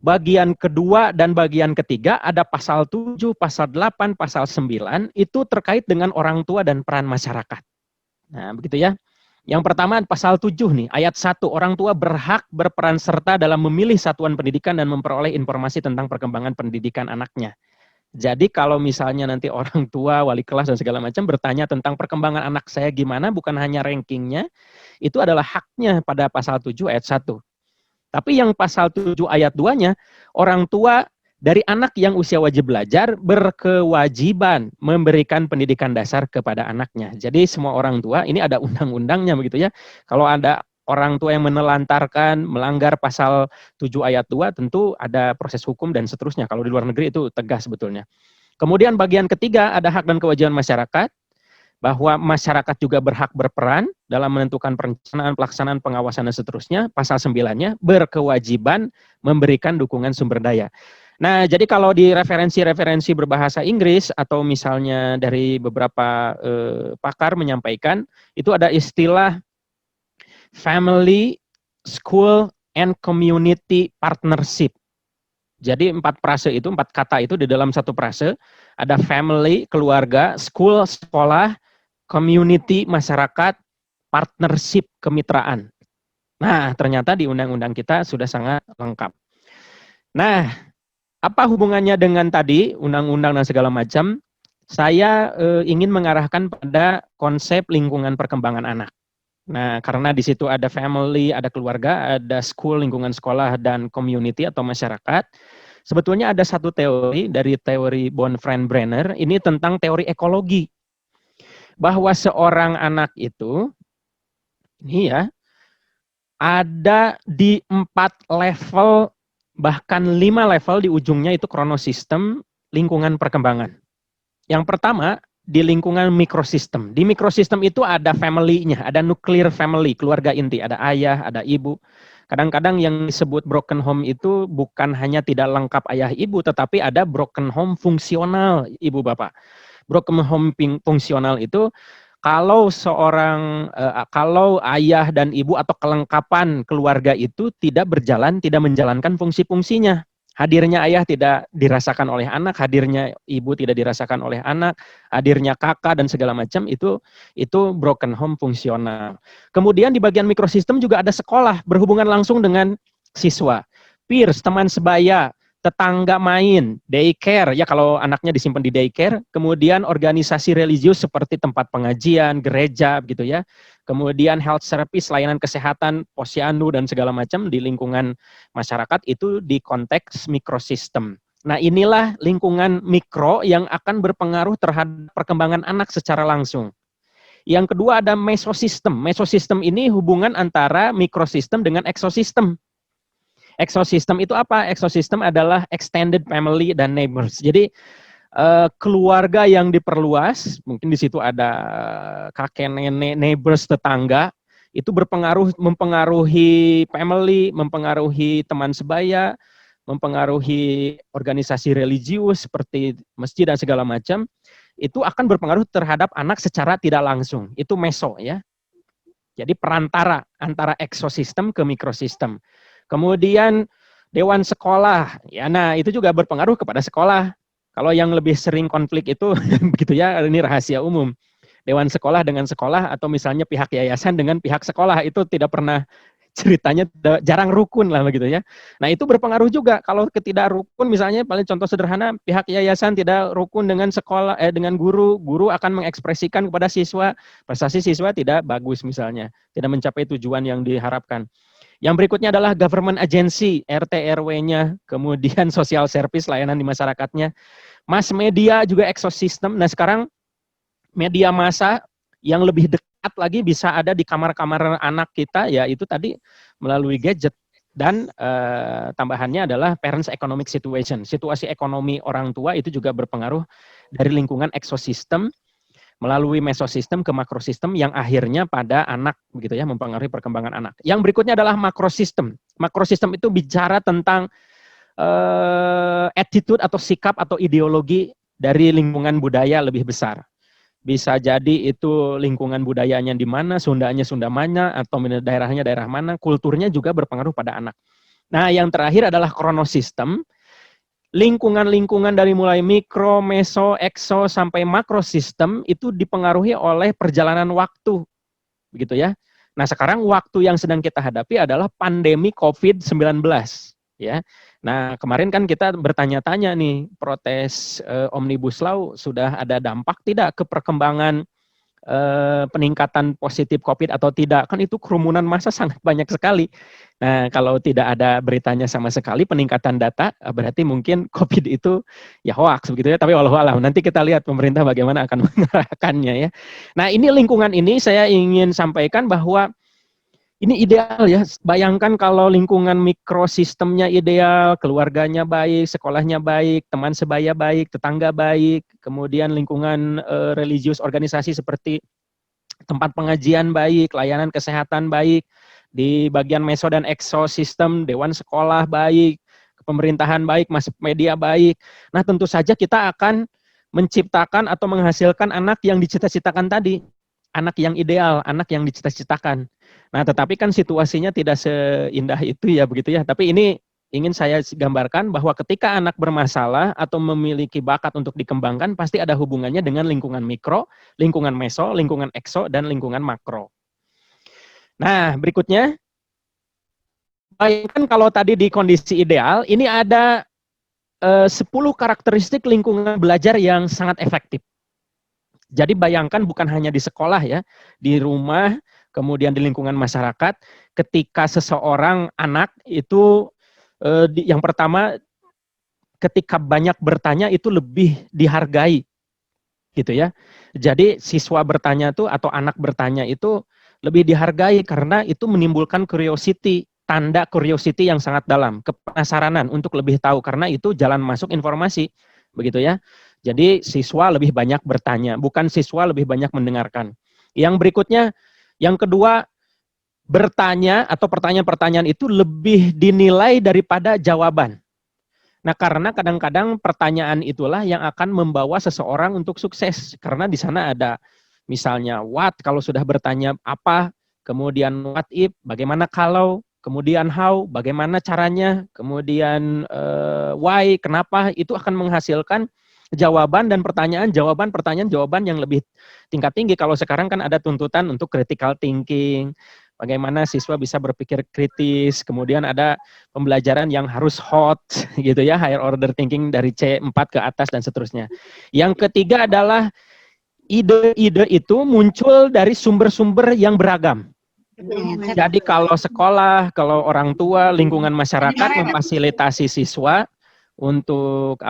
bagian kedua dan bagian ketiga ada pasal 7, pasal 8, pasal 9, itu terkait dengan orang tua dan peran masyarakat. Nah, begitu ya. Yang pertama pasal 7 nih, ayat 1, orang tua berhak berperan serta dalam memilih satuan pendidikan dan memperoleh informasi tentang perkembangan pendidikan anaknya. Jadi kalau misalnya nanti orang tua, wali kelas dan segala macam bertanya tentang perkembangan anak saya gimana, bukan hanya rankingnya, itu adalah haknya pada pasal 7 ayat 1. Tapi yang pasal 7 ayat 2-nya, orang tua dari anak yang usia wajib belajar berkewajiban memberikan pendidikan dasar kepada anaknya. Jadi semua orang tua, ini ada undang-undangnya begitu ya. Kalau ada orang tua yang menelantarkan, melanggar pasal 7 ayat 2, tentu ada proses hukum dan seterusnya. Kalau di luar negeri itu tegas sebetulnya. Kemudian bagian ketiga ada hak dan kewajiban masyarakat, bahwa masyarakat juga berhak berperan dalam menentukan perencanaan, pelaksanaan, pengawasan, dan seterusnya. Pasal 9-nya berkewajiban memberikan dukungan sumber daya. Nah, jadi kalau di referensi-referensi berbahasa Inggris atau misalnya dari beberapa pakar menyampaikan, itu ada istilah family, school, and community partnership. Jadi 4 frase itu, 4 kata itu di dalam satu frase, ada family, keluarga, school, sekolah, community, masyarakat, partnership, kemitraan. Nah, ternyata di undang-undang kita sudah sangat lengkap. Nah, apa hubungannya dengan tadi, undang-undang dan segala macam? Saya ingin mengarahkan pada konsep lingkungan perkembangan anak. Nah, karena di situ ada family, ada keluarga, ada school, lingkungan sekolah, dan community atau masyarakat. Sebetulnya ada satu teori dari teori Bonfrand-Brenner, ini tentang teori ekologi. Bahwa seorang anak itu, ini ya, ada di 4 level, bahkan 5 level di ujungnya itu kronosistem lingkungan perkembangan. Yang pertama, di lingkungan mikrosistem. Di mikrosistem itu ada family-nya, ada nuclear family, keluarga inti, ada ayah, ada ibu. Kadang-kadang yang disebut broken home itu bukan hanya tidak lengkap ayah ibu, tetapi ada broken home fungsional ibu bapak. Broken home fungsional itu kalau kalau ayah dan ibu atau kelengkapan keluarga itu tidak berjalan, tidak menjalankan fungsi-fungsinya. Hadirnya ayah tidak dirasakan oleh anak, hadirnya ibu tidak dirasakan oleh anak, hadirnya kakak dan segala macam itu broken home fungsional. Kemudian di bagian mikrosistem juga ada sekolah berhubungan langsung dengan siswa. Peers, teman sebaya, tetangga main, daycare, ya kalau anaknya disimpan di daycare, kemudian organisasi religius seperti tempat pengajian, gereja gitu ya. Kemudian health service, layanan kesehatan, posyandu dan segala macam di lingkungan masyarakat itu di konteks mikrosistem. Nah, inilah lingkungan mikro yang akan berpengaruh terhadap perkembangan anak secara langsung. Yang kedua ada mesosistem. Mesosistem ini hubungan antara mikrosistem dengan eksosistem. Eksosistem itu apa? Eksosistem adalah extended family dan neighbors. Jadi keluarga yang diperluas, mungkin di situ ada kakek nenek, neighbors, tetangga, itu mempengaruhi family, mempengaruhi teman sebaya, mempengaruhi organisasi religius seperti masjid dan segala macam, itu akan berpengaruh terhadap anak secara tidak langsung. Itu meso ya. Jadi perantara antara eksosistem ke mikrosistem. Kemudian dewan sekolah, ya, nah itu juga berpengaruh kepada sekolah. Kalau yang lebih sering konflik itu begitu ya, ini rahasia umum. Dewan sekolah dengan sekolah atau misalnya pihak yayasan dengan pihak sekolah itu tidak pernah ceritanya jarang rukun lah begitu ya. Nah, itu berpengaruh juga kalau ketidak rukun misalnya paling contoh sederhana pihak yayasan tidak rukun dengan sekolah dengan guru akan mengekspresikan kepada siswa prestasi siswa tidak bagus misalnya, tidak mencapai tujuan yang diharapkan. Yang berikutnya adalah government agency, RT RW-nya, kemudian social service, layanan di masyarakatnya. Mass media juga ekosistem. Nah, sekarang media massa yang lebih dekat lagi bisa ada di kamar-kamar anak kita, ya itu tadi melalui gadget. Dan tambahannya adalah parents economic situation. Situasi ekonomi orang tua itu juga berpengaruh dari lingkungan ekosistem melalui mesosistem ke makrosistem yang akhirnya pada anak begitu ya, mempengaruhi perkembangan anak. Yang berikutnya adalah makrosistem. Makrosistem itu bicara tentang attitude atau sikap atau ideologi dari lingkungan budaya lebih besar. Bisa jadi itu lingkungan budayanya di mana, Sundanya Sunda mana, atau daerahnya daerah mana, kulturnya juga berpengaruh pada anak. Nah, yang terakhir adalah kronosistem. Lingkungan-lingkungan dari mulai mikro, meso, ekso, sampai makrosistem itu dipengaruhi oleh perjalanan waktu. Begitu ya. Nah, sekarang waktu yang sedang kita hadapi adalah pandemi COVID-19. Ya. Nah, kemarin kan kita bertanya-tanya nih, protes Omnibus Law sudah ada dampak tidak ke perkembangan peningkatan positif COVID atau tidak, kan itu kerumunan massa sangat banyak sekali. Nah, kalau tidak ada beritanya sama sekali peningkatan data, berarti mungkin COVID itu ya hoax begitu ya, tapi wallahualam nanti kita lihat pemerintah bagaimana akan mengerahkannya ya. Nah, ini lingkungan ini saya ingin sampaikan bahwa ini ideal ya, bayangkan kalau lingkungan mikrosistemnya ideal, keluarganya baik, sekolahnya baik, teman sebaya baik, tetangga baik, kemudian lingkungan religius organisasi seperti tempat pengajian baik, layanan kesehatan baik, di bagian meso dan ekosistem, dewan sekolah baik, pemerintahan baik, masuk media baik. Nah, tentu saja kita akan menciptakan atau menghasilkan anak yang dicita-citakan tadi. Anak yang ideal, anak yang dicita-citakan. Nah, tetapi kan situasinya tidak seindah itu ya begitu ya. Tapi ini ingin saya gambarkan bahwa ketika anak bermasalah atau memiliki bakat untuk dikembangkan, pasti ada hubungannya dengan lingkungan mikro, lingkungan meso, lingkungan ekso, dan lingkungan makro. Nah, berikutnya, bayangkan kalau tadi di kondisi ideal, ini ada 10 karakteristik lingkungan belajar yang sangat efektif. Jadi bayangkan bukan hanya di sekolah ya, di rumah, kemudian di lingkungan masyarakat, ketika seseorang anak itu yang pertama ketika banyak bertanya itu lebih dihargai gitu ya. Jadi siswa bertanya tuh atau anak bertanya itu lebih dihargai karena itu menimbulkan curiosity, tanda curiosity yang sangat dalam, kepenasaranan untuk lebih tahu karena itu jalan masuk informasi, begitu ya. Jadi siswa lebih banyak bertanya, bukan siswa lebih banyak mendengarkan. Yang berikutnya, yang kedua, bertanya atau pertanyaan-pertanyaan itu lebih dinilai daripada jawaban. Nah, karena kadang-kadang pertanyaan itulah yang akan membawa seseorang untuk sukses. Karena di sana ada misalnya what, kalau sudah bertanya apa, kemudian what if, bagaimana kalau, kemudian how, bagaimana caranya, kemudian why, kenapa, itu akan menghasilkan jawaban dan pertanyaan, jawaban, pertanyaan, jawaban yang lebih tingkat tinggi. Kalau sekarang kan ada tuntutan untuk critical thinking, bagaimana siswa bisa berpikir kritis, kemudian ada pembelajaran yang harus hot, gitu ya, higher order thinking dari C4 ke atas dan seterusnya. Yang ketiga adalah ide-ide itu muncul dari sumber-sumber yang beragam. Jadi kalau sekolah, kalau orang tua, lingkungan masyarakat memfasilitasi siswa untuk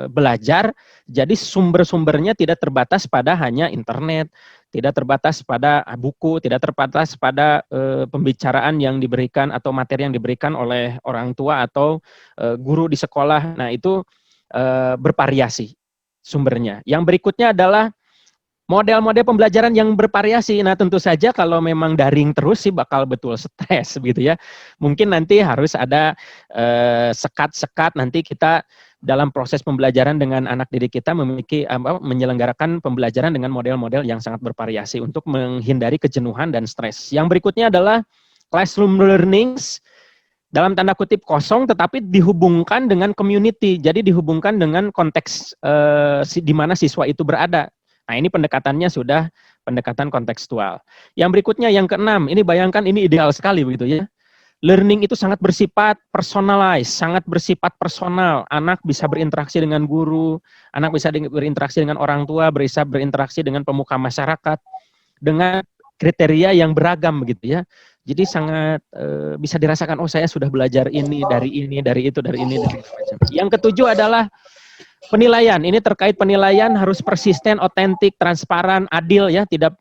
belajar, jadi sumber-sumbernya tidak terbatas pada hanya internet, tidak terbatas pada buku, tidak terbatas pada pembicaraan yang diberikan atau materi yang diberikan oleh orang tua atau guru di sekolah. Nah, itu bervariasi sumbernya. Yang berikutnya adalah model-model pembelajaran yang bervariasi. Nah, tentu saja kalau memang daring terus sih bakal betul stres begitu ya. Mungkin nanti harus ada sekat-sekat nanti kita dalam proses pembelajaran dengan anak didik kita memiliki menyelenggarakan pembelajaran dengan model-model yang sangat bervariasi untuk menghindari kejenuhan dan stres. Yang berikutnya adalah classroom learnings dalam tanda kutip kosong tetapi dihubungkan dengan community. Jadi dihubungkan dengan konteks di mana siswa itu berada. Nah, ini pendekatannya sudah pendekatan kontekstual. Yang berikutnya, yang keenam, ini bayangkan ini ideal sekali begitu ya. Learning itu sangat bersifat personalized, sangat bersifat personal. Anak bisa berinteraksi dengan guru, anak bisa berinteraksi dengan orang tua, bisa berinteraksi dengan pemuka masyarakat, dengan kriteria yang beragam begitu ya. Jadi sangat bisa dirasakan, oh saya sudah belajar ini, dari itu, dari ini, dari itu. Yang ketujuh adalah penilaian. Ini terkait penilaian harus persisten, otentik, transparan, adil ya, tidak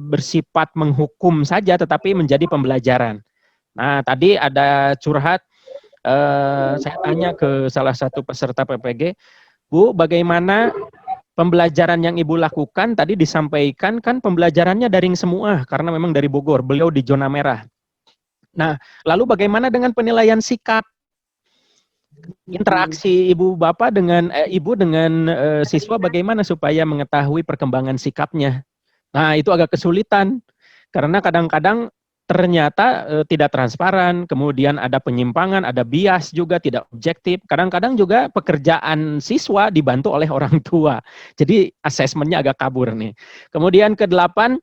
bersifat menghukum saja tetapi menjadi pembelajaran. Nah, tadi ada curhat saya tanya ke salah satu peserta PPG, Bu, bagaimana pembelajaran yang Ibu lakukan tadi disampaikan kan pembelajarannya daring semua karena memang dari Bogor, beliau di zona merah. Nah, lalu bagaimana dengan penilaian sikap? Interaksi ibu dengan siswa bagaimana supaya mengetahui perkembangan sikapnya. Nah, itu agak kesulitan karena kadang-kadang ternyata tidak transparan, kemudian ada penyimpangan, ada bias juga, tidak objektif. Kadang-kadang juga pekerjaan siswa dibantu oleh orang tua. Jadi asesmennya agak kabur nih. Kemudian ke-8,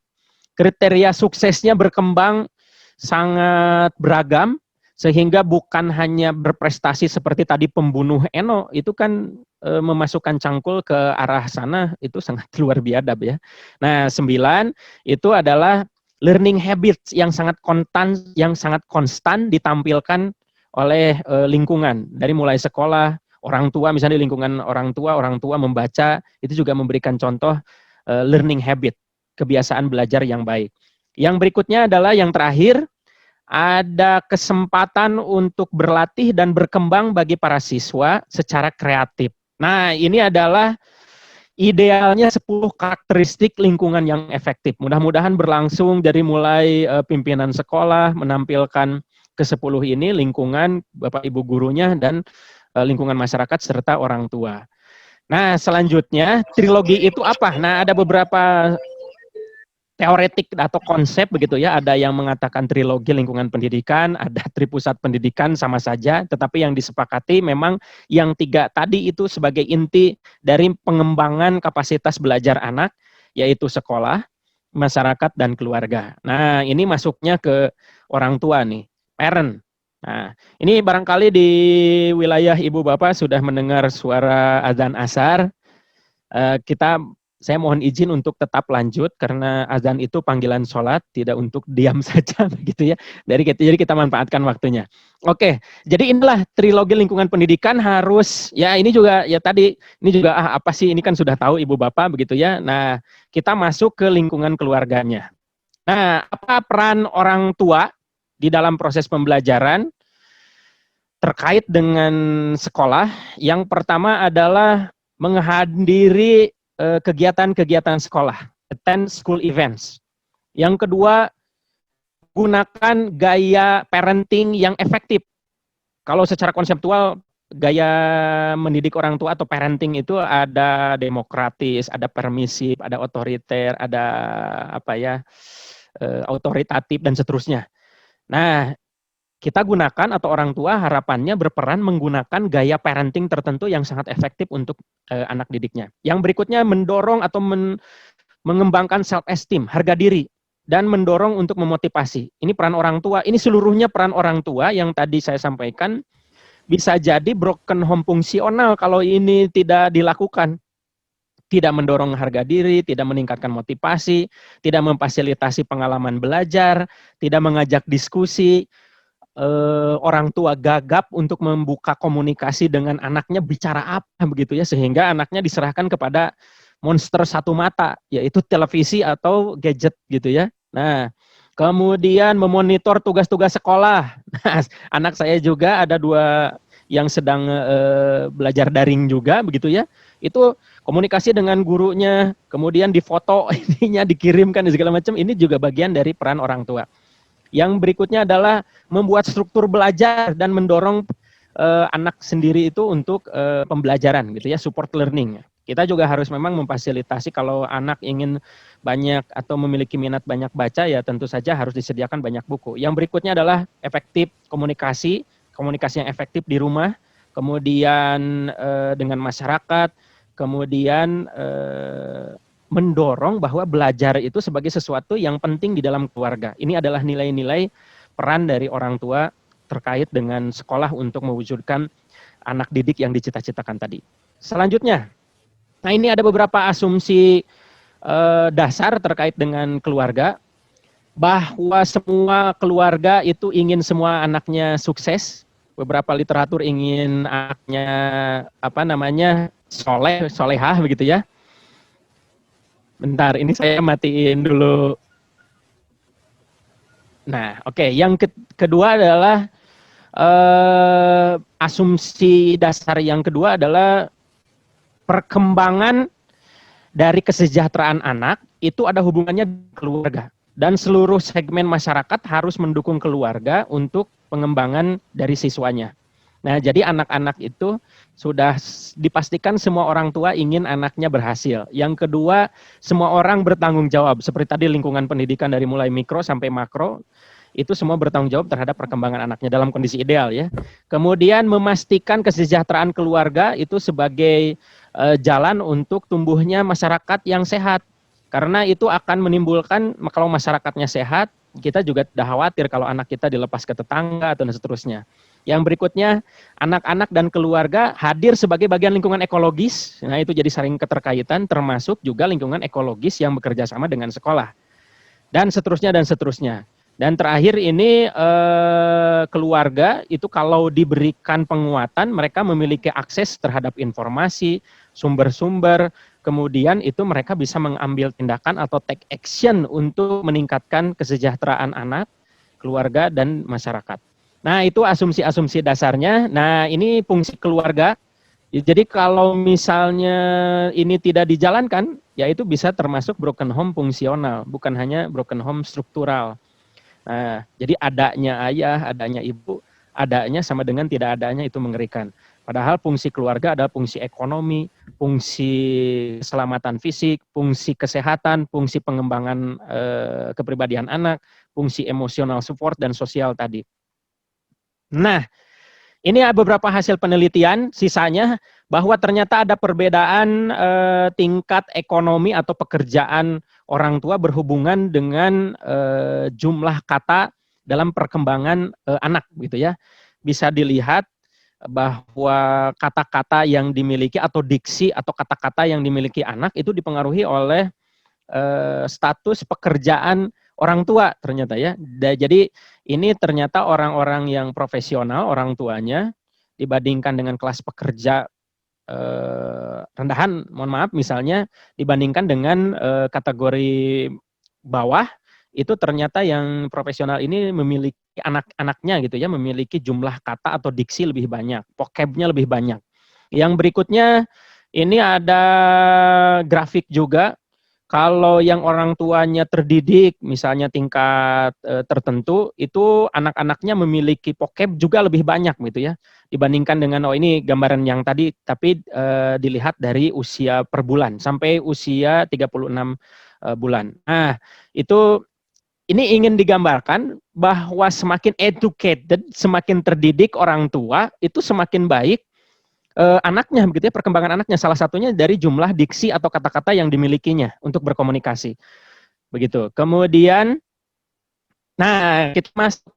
kriteria suksesnya berkembang sangat beragam. Sehingga bukan hanya berprestasi seperti tadi pembunuh Eno, itu kan memasukkan cangkul ke arah sana, itu sangat luar biadab ya. Nah, 9, itu adalah learning habits yang sangat konstan ditampilkan oleh lingkungan. Dari mulai sekolah, orang tua, misalnya di lingkungan orang tua membaca, itu juga memberikan contoh learning habit, kebiasaan belajar yang baik. Yang berikutnya adalah yang terakhir, ada kesempatan untuk berlatih dan berkembang bagi para siswa secara kreatif. Nah, ini adalah idealnya 10 karakteristik lingkungan yang efektif. Mudah-mudahan berlangsung dari mulai pimpinan sekolah menampilkan ke-10 ini, lingkungan, Bapak Ibu gurunya, dan lingkungan masyarakat serta orang tua. Nah, selanjutnya trilogi itu apa? Nah, ada beberapa teoretik atau konsep begitu ya, ada yang mengatakan trilogi lingkungan pendidikan, ada tripusat pendidikan sama saja, tetapi yang disepakati memang yang 3 tadi itu sebagai inti dari pengembangan kapasitas belajar anak, yaitu sekolah, masyarakat, dan keluarga. Nah, ini masuknya ke orang tua nih, parent. Nah, ini barangkali di wilayah Ibu Bapak sudah mendengar suara azan asar. Saya mohon izin untuk tetap lanjut karena azan itu panggilan sholat, tidak untuk diam saja begitu ya. Jadi kita manfaatkan waktunya. Oke, jadi inilah trilogi lingkungan pendidikan harus ya ini juga ya tadi ini juga apa sih ini kan sudah tahu Ibu Bapak begitu ya. Nah, kita masuk ke lingkungan keluarganya. Nah, apa peran orang tua di dalam proses pembelajaran terkait dengan sekolah? Yang pertama adalah menghadiri kegiatan-kegiatan sekolah, attend school events. Yang kedua, gunakan gaya parenting yang efektif. Kalau secara konseptual, gaya mendidik orang tua atau parenting itu ada demokratis, ada permisif, ada otoriter, ada autoritatif dan seterusnya. Nah, kita gunakan atau orang tua harapannya berperan menggunakan gaya parenting tertentu yang sangat efektif untuk anak didiknya. Yang berikutnya mendorong atau mengembangkan self esteem, harga diri, dan mendorong untuk memotivasi. Ini peran orang tua, ini seluruhnya peran orang tua yang tadi saya sampaikan bisa jadi broken home fungsional kalau ini tidak dilakukan. Tidak mendorong harga diri, tidak meningkatkan motivasi, tidak memfasilitasi pengalaman belajar, tidak mengajak diskusi, orang tua gagap untuk membuka komunikasi dengan anaknya bicara apa begitu ya, sehingga anaknya diserahkan kepada monster satu mata, yaitu televisi atau gadget gitu ya. Nah, kemudian memonitor tugas-tugas sekolah. Nah, anak saya juga ada 2 yang sedang belajar daring juga begitu ya. Itu komunikasi dengan gurunya, kemudian difoto ininya dikirimkan segala macam, ini juga bagian dari peran orang tua. Yang berikutnya adalah membuat struktur belajar dan mendorong anak sendiri itu untuk pembelajaran gitu ya, support learning. Kita juga harus memang memfasilitasi kalau anak ingin banyak atau memiliki minat banyak baca ya tentu saja harus disediakan banyak buku. Yang berikutnya adalah efektif komunikasi yang efektif di rumah, kemudian dengan masyarakat, kemudian mendorong bahwa belajar itu sebagai sesuatu yang penting di dalam keluarga. Ini adalah nilai-nilai peran dari orang tua terkait dengan sekolah untuk mewujudkan anak didik yang dicita-citakan tadi. Selanjutnya, nah ini ada beberapa asumsi dasar terkait dengan keluarga, bahwa semua keluarga itu ingin semua anaknya sukses. Beberapa literatur ingin anaknya solehah begitu ya. Bentar, ini saya matiin dulu. Nah, oke. Yang kedua adalah asumsi dasar yang kedua adalah perkembangan dari kesejahteraan anak itu ada hubungannya dengan keluarga. Dan seluruh segmen masyarakat harus mendukung keluarga untuk pengembangan dari siswanya. Nah, jadi anak-anak itu sudah dipastikan semua orang tua ingin anaknya berhasil. Yang kedua, semua orang bertanggung jawab. Seperti tadi lingkungan pendidikan dari mulai mikro sampai makro, itu semua bertanggung jawab terhadap perkembangan anaknya dalam kondisi ideal ya. Kemudian memastikan kesejahteraan keluarga itu sebagai jalan untuk tumbuhnya masyarakat yang sehat. Karena itu akan menimbulkan, kalau masyarakatnya sehat, kita juga tidak khawatir kalau anak kita dilepas ke tetangga atau seterusnya. Yang berikutnya, anak-anak dan keluarga hadir sebagai bagian lingkungan ekologis. Nah, itu jadi saling keterkaitan, termasuk juga lingkungan ekologis yang bekerja sama dengan sekolah. Dan seterusnya, dan seterusnya. Dan terakhir ini keluarga itu kalau diberikan penguatan, mereka memiliki akses terhadap informasi, sumber-sumber, kemudian itu mereka bisa mengambil tindakan atau take action untuk meningkatkan kesejahteraan anak, keluarga, dan masyarakat. Nah, itu asumsi-asumsi dasarnya. Nah, ini fungsi keluarga. Jadi kalau misalnya ini tidak dijalankan, ya itu bisa termasuk broken home fungsional, bukan hanya broken home struktural. Nah, jadi adanya ayah, adanya ibu, adanya sama dengan tidak adanya itu mengerikan. Padahal fungsi keluarga adalah fungsi ekonomi, fungsi keselamatan fisik, fungsi kesehatan, fungsi pengembangan kepribadian anak, fungsi emosional support dan sosial tadi. Nah, ini beberapa hasil penelitian, sisanya bahwa ternyata ada perbedaan tingkat ekonomi atau pekerjaan orang tua berhubungan dengan jumlah kata dalam perkembangan anak, gitu ya. Bisa dilihat bahwa kata-kata yang dimiliki atau diksi atau kata-kata yang dimiliki anak itu dipengaruhi oleh status pekerjaan orang tua ternyata ya. Jadi ini ternyata orang-orang yang profesional, orang tuanya dibandingkan dengan kelas pekerja rendahan, mohon maaf, misalnya dibandingkan dengan kategori bawah, itu ternyata yang profesional ini memiliki anak-anaknya gitu ya, memiliki jumlah kata atau diksi lebih banyak, vocabnya lebih banyak. Yang berikutnya ini ada grafik juga. Kalau yang orang tuanya terdidik, misalnya tingkat tertentu, itu anak-anaknya memiliki vocab juga lebih banyak gitu ya, dibandingkan dengan, oh ini gambaran yang tadi, tapi dilihat dari usia per bulan, sampai usia 36 bulan. Nah, itu ini ingin digambarkan bahwa semakin educated, semakin terdidik orang tua, itu semakin baik anaknya begitu ya, perkembangan anaknya, salah satunya dari jumlah diksi atau kata-kata yang dimilikinya untuk berkomunikasi. Begitu. Kemudian kita masuk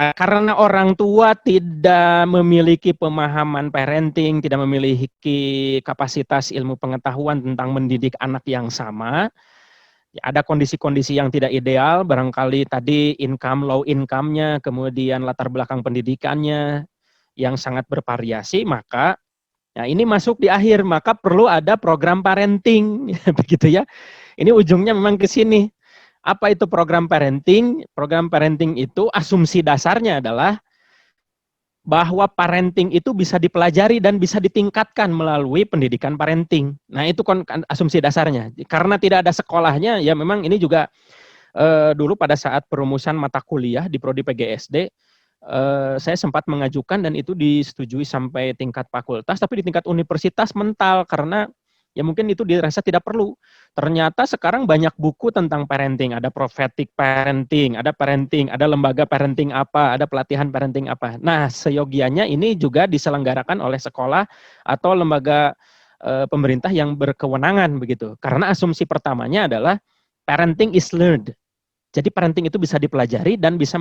karena orang tua tidak memiliki pemahaman parenting, tidak memiliki kapasitas ilmu pengetahuan tentang mendidik anak yang sama, ada kondisi-kondisi yang tidak ideal, barangkali tadi low income-nya, kemudian latar belakang pendidikannya yang sangat bervariasi, maka ini masuk di akhir, maka perlu ada program parenting, begitu ya. Ini ujungnya memang ke sini. Apa itu program parenting? Program parenting itu asumsi dasarnya adalah bahwa parenting itu bisa dipelajari dan bisa ditingkatkan melalui pendidikan parenting. Nah, itu asumsi dasarnya. Karena tidak ada sekolahnya, ya memang ini juga dulu pada saat perumusan mata kuliah di Prodi PGSD, saya sempat mengajukan dan itu disetujui sampai tingkat fakultas, tapi di tingkat universitas mental karena ya mungkin itu dirasa tidak perlu. Ternyata sekarang banyak buku tentang parenting, ada prophetic parenting, ada lembaga parenting apa, ada pelatihan parenting apa. Nah, seyogianya ini juga diselenggarakan oleh sekolah atau lembaga pemerintah yang berkewenangan begitu. Karena asumsi pertamanya adalah parenting is learned. Jadi parenting itu bisa dipelajari dan bisa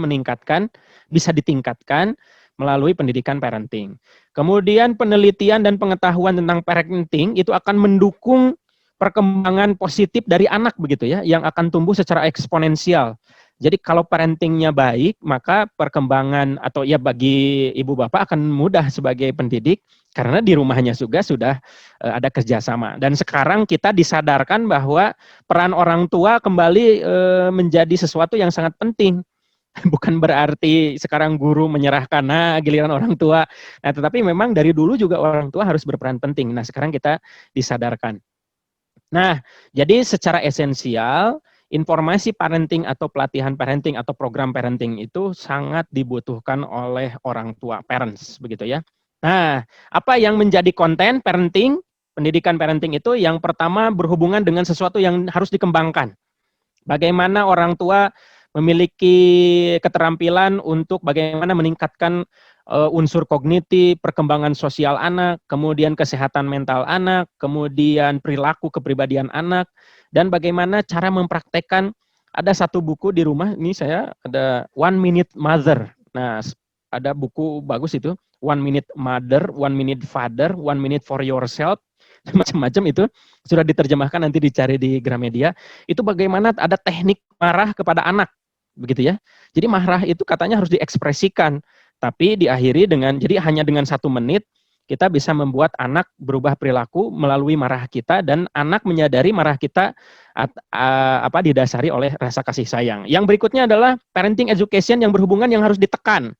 ditingkatkan melalui pendidikan parenting. Kemudian penelitian dan pengetahuan tentang parenting itu akan mendukung perkembangan positif dari anak begitu ya, yang akan tumbuh secara eksponensial. Jadi kalau parentingnya baik, maka perkembangan atau ya bagi ibu bapak akan mudah sebagai pendidik karena di rumahnya juga sudah ada kerjasama. Dan sekarang kita disadarkan bahwa peran orang tua kembali menjadi sesuatu yang sangat penting. Bukan berarti sekarang guru menyerahkan, giliran orang tua. Nah, tetapi memang dari dulu juga orang tua harus berperan penting. Nah, sekarang kita disadarkan. Nah, jadi secara esensial, informasi parenting atau pelatihan parenting atau program parenting itu sangat dibutuhkan oleh orang tua, parents, begitu ya. Nah, apa yang menjadi konten parenting, pendidikan parenting itu yang pertama berhubungan dengan sesuatu yang harus dikembangkan. Bagaimana orang tua memiliki keterampilan untuk bagaimana meningkatkan unsur kognitif, perkembangan sosial anak, kemudian kesehatan mental anak, kemudian perilaku kepribadian anak, dan bagaimana cara mempraktekkan. Ada satu buku di rumah, ini saya ada One Minute Mother. Nah, ada buku bagus itu, One Minute Mother, One Minute Father, One Minute for Yourself, macam-macam itu sudah diterjemahkan, nanti dicari di Gramedia. Itu bagaimana ada teknik marah kepada anak, begitu ya. Jadi marah itu katanya harus diekspresikan, tapi diakhiri dengan, jadi hanya dengan 1 menit kita bisa membuat anak berubah perilaku melalui marah kita, dan anak menyadari marah kita didasari oleh rasa kasih sayang. Yang berikutnya adalah parenting education yang berhubungan yang harus ditekan.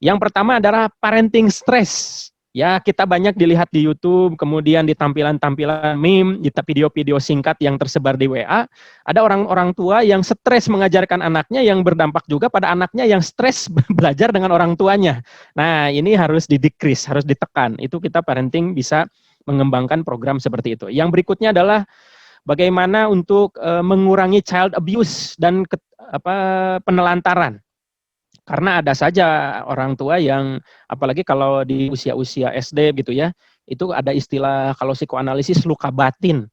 Yang pertama adalah parenting stress. Ya, kita banyak dilihat di YouTube, kemudian di tampilan-tampilan meme, di video-video singkat yang tersebar di WA, ada orang-orang tua yang stres mengajarkan anaknya, yang berdampak juga pada anaknya yang stres belajar dengan orang tuanya. Nah, ini harus di-decrease, harus ditekan. Itu kita parenting bisa mengembangkan program seperti itu. Yang berikutnya adalah bagaimana untuk mengurangi child abuse dan penelantaran. Karena ada saja orang tua yang, apalagi kalau di usia-usia SD gitu ya, itu ada istilah kalau psikoanalisis luka batin.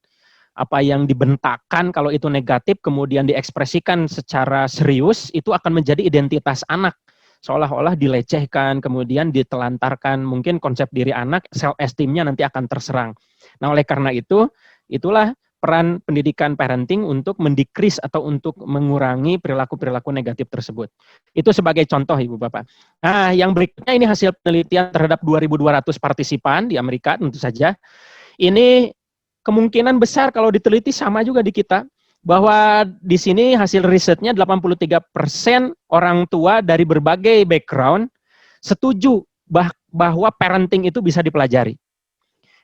Apa yang dibentakkan kalau itu negatif kemudian diekspresikan secara serius, itu akan menjadi identitas anak. Seolah-olah dilecehkan, kemudian ditelantarkan, mungkin konsep diri anak, self esteemnya nanti akan terserang. Nah, oleh karena itu, itulah peran pendidikan parenting untuk mendikris atau untuk mengurangi perilaku-perilaku negatif tersebut. Itu sebagai contoh, Ibu Bapak. Nah, yang berikutnya ini hasil penelitian terhadap 2.200 partisipan di Amerika tentu saja. Ini kemungkinan besar kalau diteliti sama juga di kita, bahwa di sini hasil risetnya 83% orang tua dari berbagai background setuju bahwa parenting itu bisa dipelajari.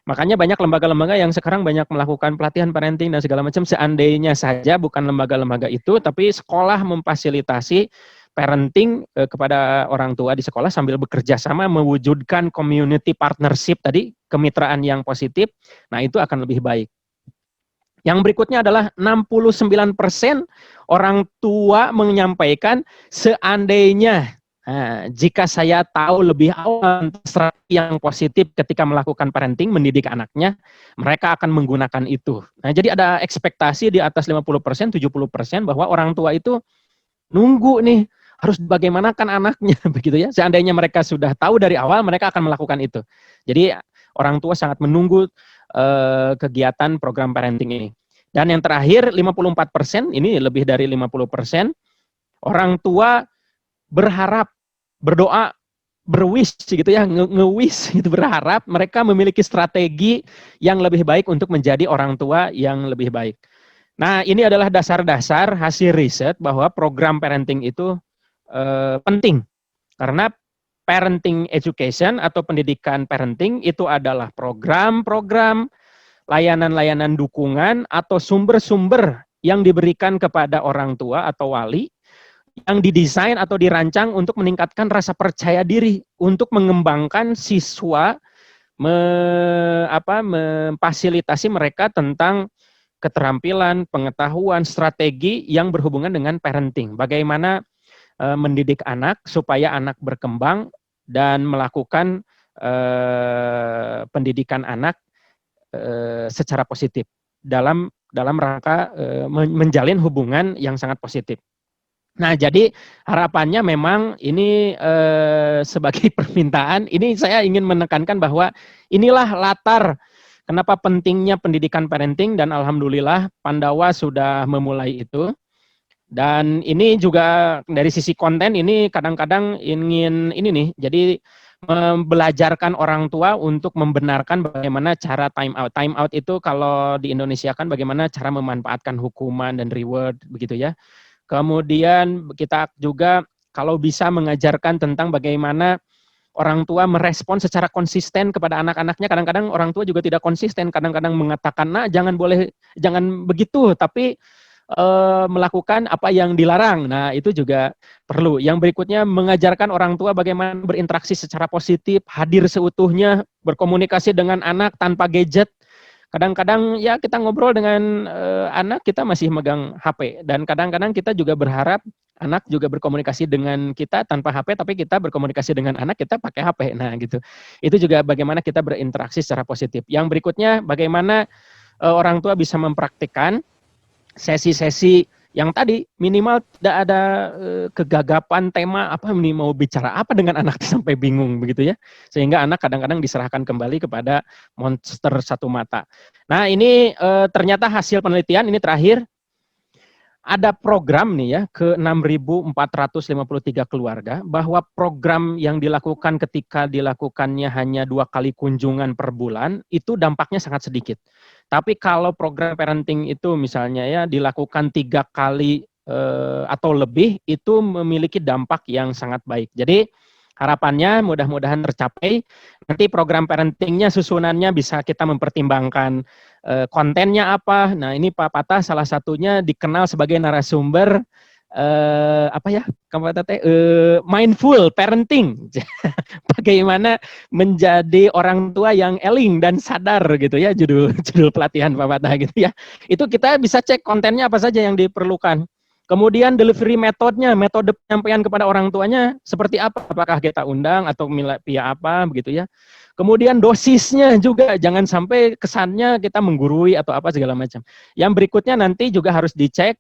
Makanya banyak lembaga-lembaga yang sekarang banyak melakukan pelatihan parenting dan segala macam, seandainya saja bukan lembaga-lembaga itu, tapi sekolah memfasilitasi parenting kepada orang tua di sekolah sambil bekerja sama mewujudkan community partnership tadi, kemitraan yang positif, nah itu akan lebih baik. Yang berikutnya adalah 69% orang tua menyampaikan seandainya jika saya tahu lebih awal strategi yang positif ketika melakukan parenting, mendidik anaknya, mereka akan menggunakan itu. Nah, jadi ada ekspektasi di atas 50%, 70% bahwa orang tua itu nunggu nih, harus bagaimanakan anaknya, begitu ya. Seandainya mereka sudah tahu dari awal, mereka akan melakukan itu. Jadi orang tua sangat menunggu kegiatan program parenting ini. Dan yang terakhir, 54%, ini lebih dari 50%, orang tua berharap, berdoa, berwish gitu ya, nge-wish gitu, berharap mereka memiliki strategi yang lebih baik untuk menjadi orang tua yang lebih baik. Nah, ini adalah dasar-dasar hasil riset bahwa program parenting itu penting. Karena parenting education atau pendidikan parenting itu adalah program-program, layanan-layanan dukungan atau sumber-sumber yang diberikan kepada orang tua atau wali yang didesain atau dirancang untuk meningkatkan rasa percaya diri, untuk mengembangkan siswa, memfasilitasi mereka tentang keterampilan, pengetahuan, strategi yang berhubungan dengan parenting. Bagaimana mendidik anak supaya anak berkembang dan melakukan pendidikan anak secara positif dalam rangka menjalin hubungan yang sangat positif. Nah, jadi harapannya memang ini sebagai permintaan, ini saya ingin menekankan bahwa inilah latar kenapa pentingnya pendidikan parenting, dan alhamdulillah Pandawa sudah memulai itu. Dan ini juga dari sisi konten ini kadang-kadang ingin ini nih, jadi belajarkan orang tua untuk membenarkan bagaimana cara time out. Time out itu kalau di Indonesia kan bagaimana cara memanfaatkan hukuman dan reward begitu ya. Kemudian kita juga kalau bisa mengajarkan tentang bagaimana orang tua merespon secara konsisten kepada anak-anaknya. Kadang-kadang orang tua juga tidak konsisten, kadang-kadang mengatakan, nah jangan begitu, tapi melakukan apa yang dilarang. Nah, itu juga perlu. Yang berikutnya mengajarkan orang tua bagaimana berinteraksi secara positif, hadir seutuhnya, berkomunikasi dengan anak tanpa gadget. Kadang-kadang ya kita ngobrol dengan anak, kita masih megang HP, dan kadang-kadang kita juga berharap anak juga berkomunikasi dengan kita tanpa HP, tapi kita berkomunikasi dengan anak kita pakai HP. Nah, gitu. Itu juga bagaimana kita berinteraksi secara positif. Yang berikutnya bagaimana orang tua bisa mempraktikkan sesi-sesi yang tadi, minimal tidak ada kegagapan tema apa nih, mau bicara apa dengan anak sampai bingung begitu ya, sehingga anak kadang-kadang diserahkan kembali kepada monster satu mata. Nah, ini ternyata hasil penelitian ini terakhir, ada program nih ya ke 6.453 keluarga, bahwa program yang dilakukan ketika dilakukannya hanya 2 kali kunjungan per bulan itu dampaknya sangat sedikit. Tapi kalau program parenting itu misalnya ya dilakukan 3 kali atau lebih, itu memiliki dampak yang sangat baik. Jadi Harapannya mudah-mudahan tercapai. Nanti program parentingnya susunannya bisa kita mempertimbangkan kontennya apa. Nah ini Pak Patah salah satunya dikenal sebagai narasumber apa ya Pak Patah mindful parenting. Bagaimana menjadi orang tua yang eling dan sadar gitu ya, judul pelatihan Pak Patah gitu ya. Itu kita bisa cek kontennya apa saja yang diperlukan. Kemudian delivery metode penyampaian kepada orang tuanya seperti apa? Apakah kita undang atau via apa begitu ya? Kemudian dosisnya juga jangan sampai kesannya kita menggurui atau apa segala macam. Yang berikutnya nanti juga harus dicek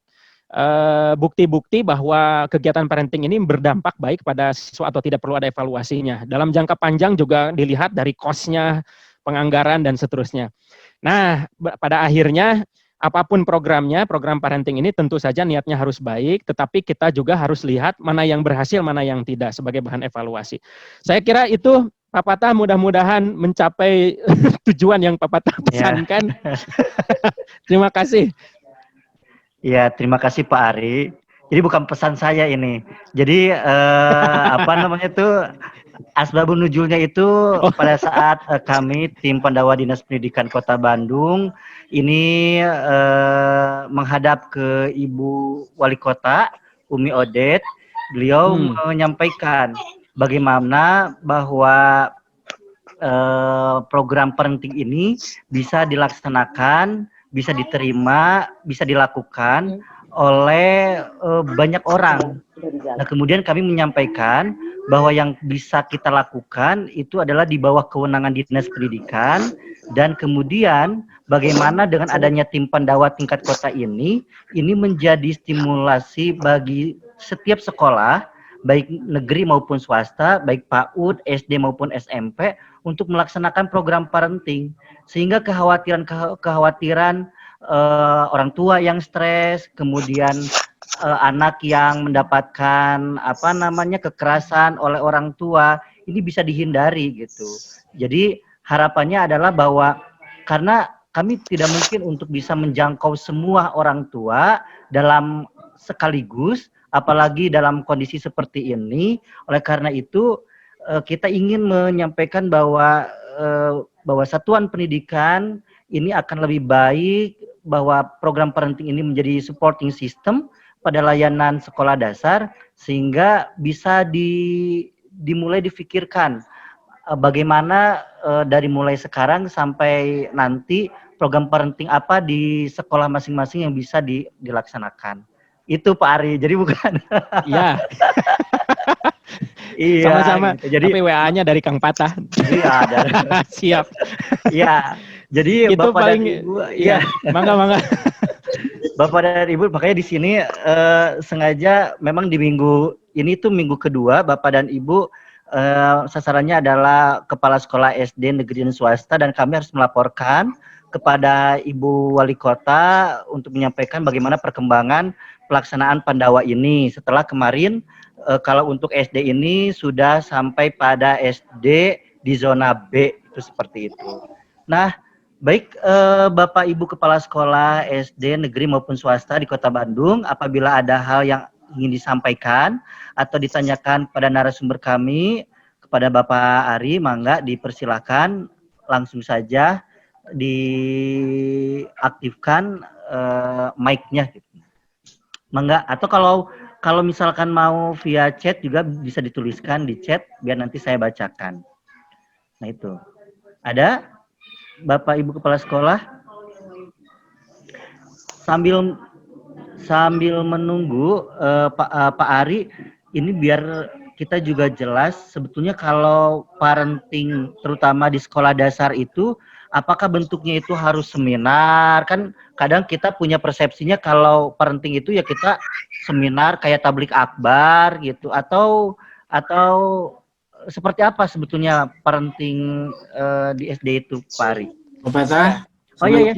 bukti-bukti bahwa kegiatan parenting ini berdampak baik pada siswa atau tidak perlu ada evaluasinya. Dalam jangka panjang juga dilihat dari cost-nya, penganggaran dan seterusnya. Nah, pada akhirnya apapun programnya, program parenting ini tentu saja niatnya harus baik, tetapi kita juga harus lihat mana yang berhasil, mana yang tidak sebagai bahan evaluasi. Saya kira itu Pak Patah mudah-mudahan mencapai tujuan yang Pak Patah pesankan. Ya. Terima kasih. Ya, terima kasih Pak Ari. Jadi bukan pesan saya ini. Jadi apa namanya tuh asbabun nuzulnya itu pada saat kami tim Pandawa Dinas Pendidikan Kota Bandung ini menghadap ke Ibu Wali Kota Umi Odet, beliau menyampaikan bagaimana bahwa program parenting ini bisa dilaksanakan, bisa diterima, bisa dilakukan oleh banyak orang. Nah, kemudian kami menyampaikan bahwa yang bisa kita lakukan itu adalah di bawah kewenangan Dinas Pendidikan, dan kemudian bagaimana dengan adanya tim Pandawa tingkat kota ini menjadi stimulasi bagi setiap sekolah, baik negeri maupun swasta, baik PAUD, SD maupun SMP, untuk melaksanakan program parenting, sehingga kekhawatiran orang tua yang stres, kemudian anak yang mendapatkan kekerasan oleh orang tua ini bisa dihindari gitu. Jadi harapannya adalah bahwa karena kami tidak mungkin untuk bisa menjangkau semua orang tua dalam sekaligus, apalagi dalam kondisi seperti ini. Oleh karena itu kita ingin menyampaikan bahwa satuan pendidikan ini akan lebih baik, bahwa program parenting ini menjadi supporting system pada layanan sekolah dasar, sehingga bisa dimulai difikirkan bagaimana dari mulai sekarang sampai nanti program parenting apa di sekolah masing-masing yang bisa dilaksanakan. Itu Pak Ari, jadi bukan. Iya. Iya. Sama-sama. Gitu. Jadi WA-nya dari Kang Patah. Iya, dari. Siap. Iya. Jadi itu Bapak paling, dan Ibu, ya. Mangga. Bapak dan Ibu, makanya di sini sengaja memang di minggu ini tuh minggu kedua, Bapak dan Ibu sasarannya adalah kepala sekolah SD negeri dan swasta, dan kami harus melaporkan kepada Ibu Wali Kota untuk menyampaikan bagaimana perkembangan pelaksanaan Pandawa ini. Setelah kemarin kalau untuk SD ini sudah sampai pada SD di zona B, itu seperti itu. Nah, baik Bapak Ibu Kepala Sekolah SD negeri maupun swasta di Kota Bandung, apabila ada hal yang ingin disampaikan atau ditanyakan pada narasumber kami, kepada Bapak Ari, mangga dipersilakan langsung saja diaktifkan mic-nya gitu. Mangga, atau kalau misalkan mau via chat juga bisa dituliskan di chat biar nanti saya bacakan. Nah itu. Ada Bapak Ibu Kepala Sekolah? Sambil menunggu Pak Ari, ini biar kita juga jelas sebetulnya kalau parenting terutama di sekolah dasar itu apakah bentuknya itu harus seminar? Kan kadang kita punya persepsinya kalau parenting itu ya kita seminar kayak tablik akbar gitu, atau seperti apa sebetulnya parenting di SD itu, Pak Ari? Pak Patah. Oh iya,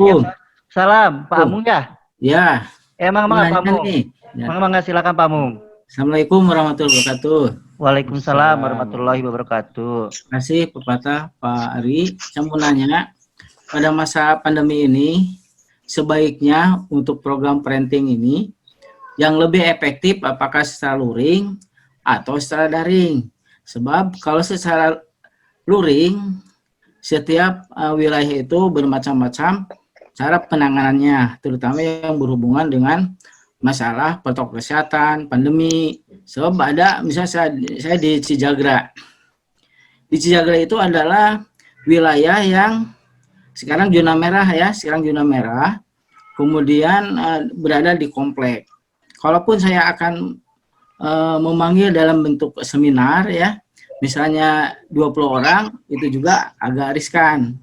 salam Pak Amung ya? Ya. Mangga Pak Amung. Mangga silakan Pak Amung. Assalamualaikum warahmatullahi wabarakatuh. Waalaikumsalam warahmatullahi wabarakatuh. Terima kasih Pak Patah, Pak Ari. Saya mau nanya, pada masa pandemi ini sebaiknya untuk program parenting ini yang lebih efektif apakah secara luring atau secara daring? Sebab kalau secara luring, setiap wilayah itu bermacam-macam cara penanganannya, terutama yang berhubungan dengan masalah protokol kesehatan, pandemi. Sebab ada, misalnya saya di Cijagra. Di Cijagra itu adalah wilayah yang sekarang zona merah ya, kemudian berada di komplek. Kalaupun saya akan memanggil dalam bentuk seminar ya, misalnya 20 orang, itu juga agak riskan.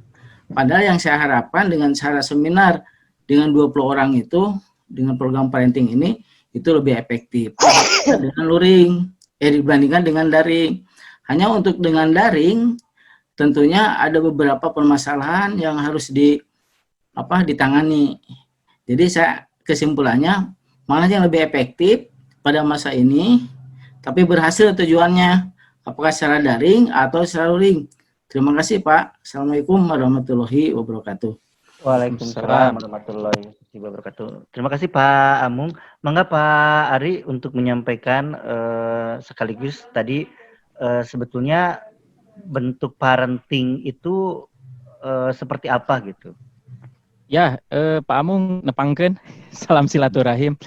Padahal yang saya harapkan dengan cara seminar dengan 20 orang itu, dengan program parenting ini, itu lebih efektif dengan luring, dibandingkan dengan daring. Hanya untuk dengan daring, tentunya ada beberapa permasalahan yang harus ditangani. Jadi saya kesimpulannya, malah yang lebih efektif pada masa ini, tapi berhasil tujuannya, apakah secara daring atau secara luring. Terima kasih Pak. Assalamualaikum warahmatullahi wabarakatuh. Waalaikumsalam warahmatullahi wabarakatuh. Terima kasih Pak Amung. Mangga Pak Ari untuk menyampaikan sekaligus tadi sebetulnya bentuk parenting itu seperti apa gitu. Ya, Pak Amung nepangkeun. Salam silaturahim.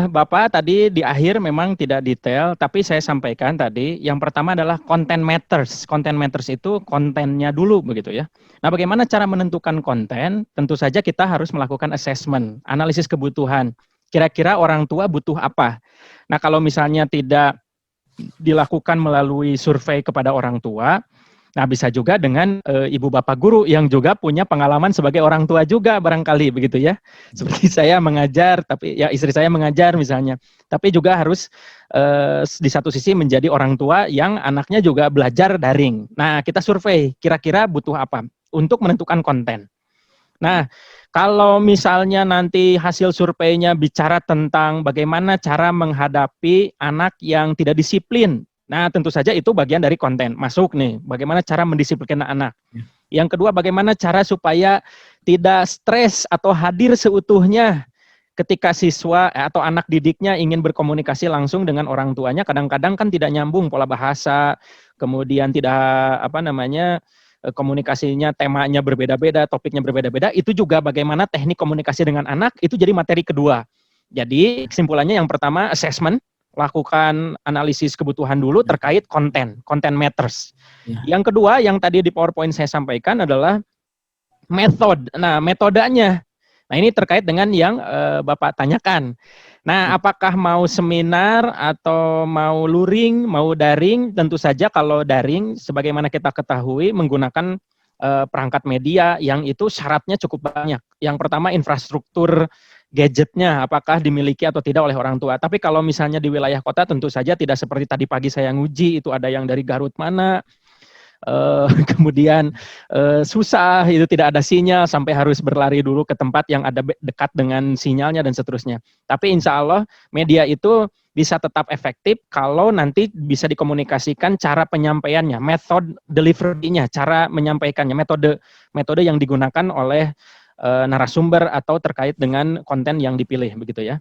Bapak tadi di akhir memang tidak detail, tapi saya sampaikan tadi yang pertama adalah content matters. Content matters itu kontennya dulu begitu ya. Nah, bagaimana cara menentukan konten? Tentu saja kita harus melakukan assessment, analisis kebutuhan. Kira-kira orang tua butuh apa? Nah, kalau misalnya tidak dilakukan melalui survei kepada orang tua, nah bisa juga dengan ibu bapak guru yang juga punya pengalaman sebagai orang tua juga barangkali begitu ya. Seperti saya mengajar, tapi ya istri saya mengajar misalnya. Tapi juga harus di satu sisi menjadi orang tua yang anaknya juga belajar daring. Nah kita survei kira-kira butuh apa untuk menentukan konten. Nah kalau misalnya nanti hasil surveinya bicara tentang bagaimana cara menghadapi anak yang tidak disiplin. Nah, tentu saja itu bagian dari konten. Masuk nih, bagaimana cara mendisiplinkan anak. Yang kedua, bagaimana cara supaya tidak stres atau hadir seutuhnya ketika siswa atau anak didiknya ingin berkomunikasi langsung dengan orang tuanya. Kadang-kadang kan tidak nyambung pola bahasa, kemudian tidak komunikasinya, temanya berbeda-beda, topiknya berbeda-beda. Itu juga bagaimana teknik komunikasi dengan anak, itu jadi materi kedua. Jadi kesimpulannya yang pertama, assessment. Lakukan analisis kebutuhan dulu terkait konten matters. Yang kedua, yang tadi di PowerPoint saya sampaikan adalah metode. Nah, metodenya. Nah, ini terkait dengan yang Bapak tanyakan. Nah, apakah mau seminar atau mau luring, mau daring? Tentu saja kalau daring, sebagaimana kita ketahui, menggunakan perangkat media yang itu syaratnya cukup banyak. Yang pertama, infrastruktur gadgetnya apakah dimiliki atau tidak oleh orang tua. Tapi kalau misalnya di wilayah kota tentu saja tidak seperti tadi pagi saya nguji, itu ada yang dari Garut mana, kemudian susah, itu tidak ada sinyal sampai harus berlari dulu ke tempat yang ada dekat dengan sinyalnya dan seterusnya. Tapi insya Allah media itu bisa tetap efektif kalau nanti bisa dikomunikasikan cara penyampaiannya, metode delivery-nya, cara menyampaikannya, metode yang digunakan oleh narasumber atau terkait dengan konten yang dipilih begitu ya.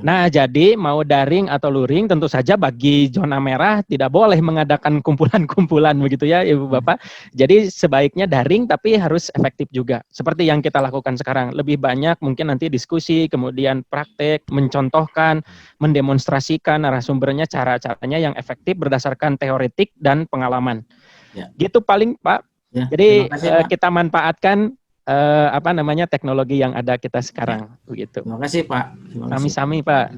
Nah, jadi mau daring atau luring tentu saja bagi zona merah tidak boleh mengadakan kumpulan-kumpulan begitu ya Ibu Bapak. Jadi sebaiknya daring tapi harus efektif juga. Seperti yang kita lakukan sekarang, lebih banyak mungkin nanti diskusi, kemudian praktek, mencontohkan, mendemonstrasikan narasumbernya cara-caranya yang efektif berdasarkan teoretik dan pengalaman. Ya. Gitu paling Pak. Ya, jadi kasih, Pak. Kita manfaatkan teknologi yang ada kita sekarang begitu. Terima kasih Pak. Sami-sami Pak.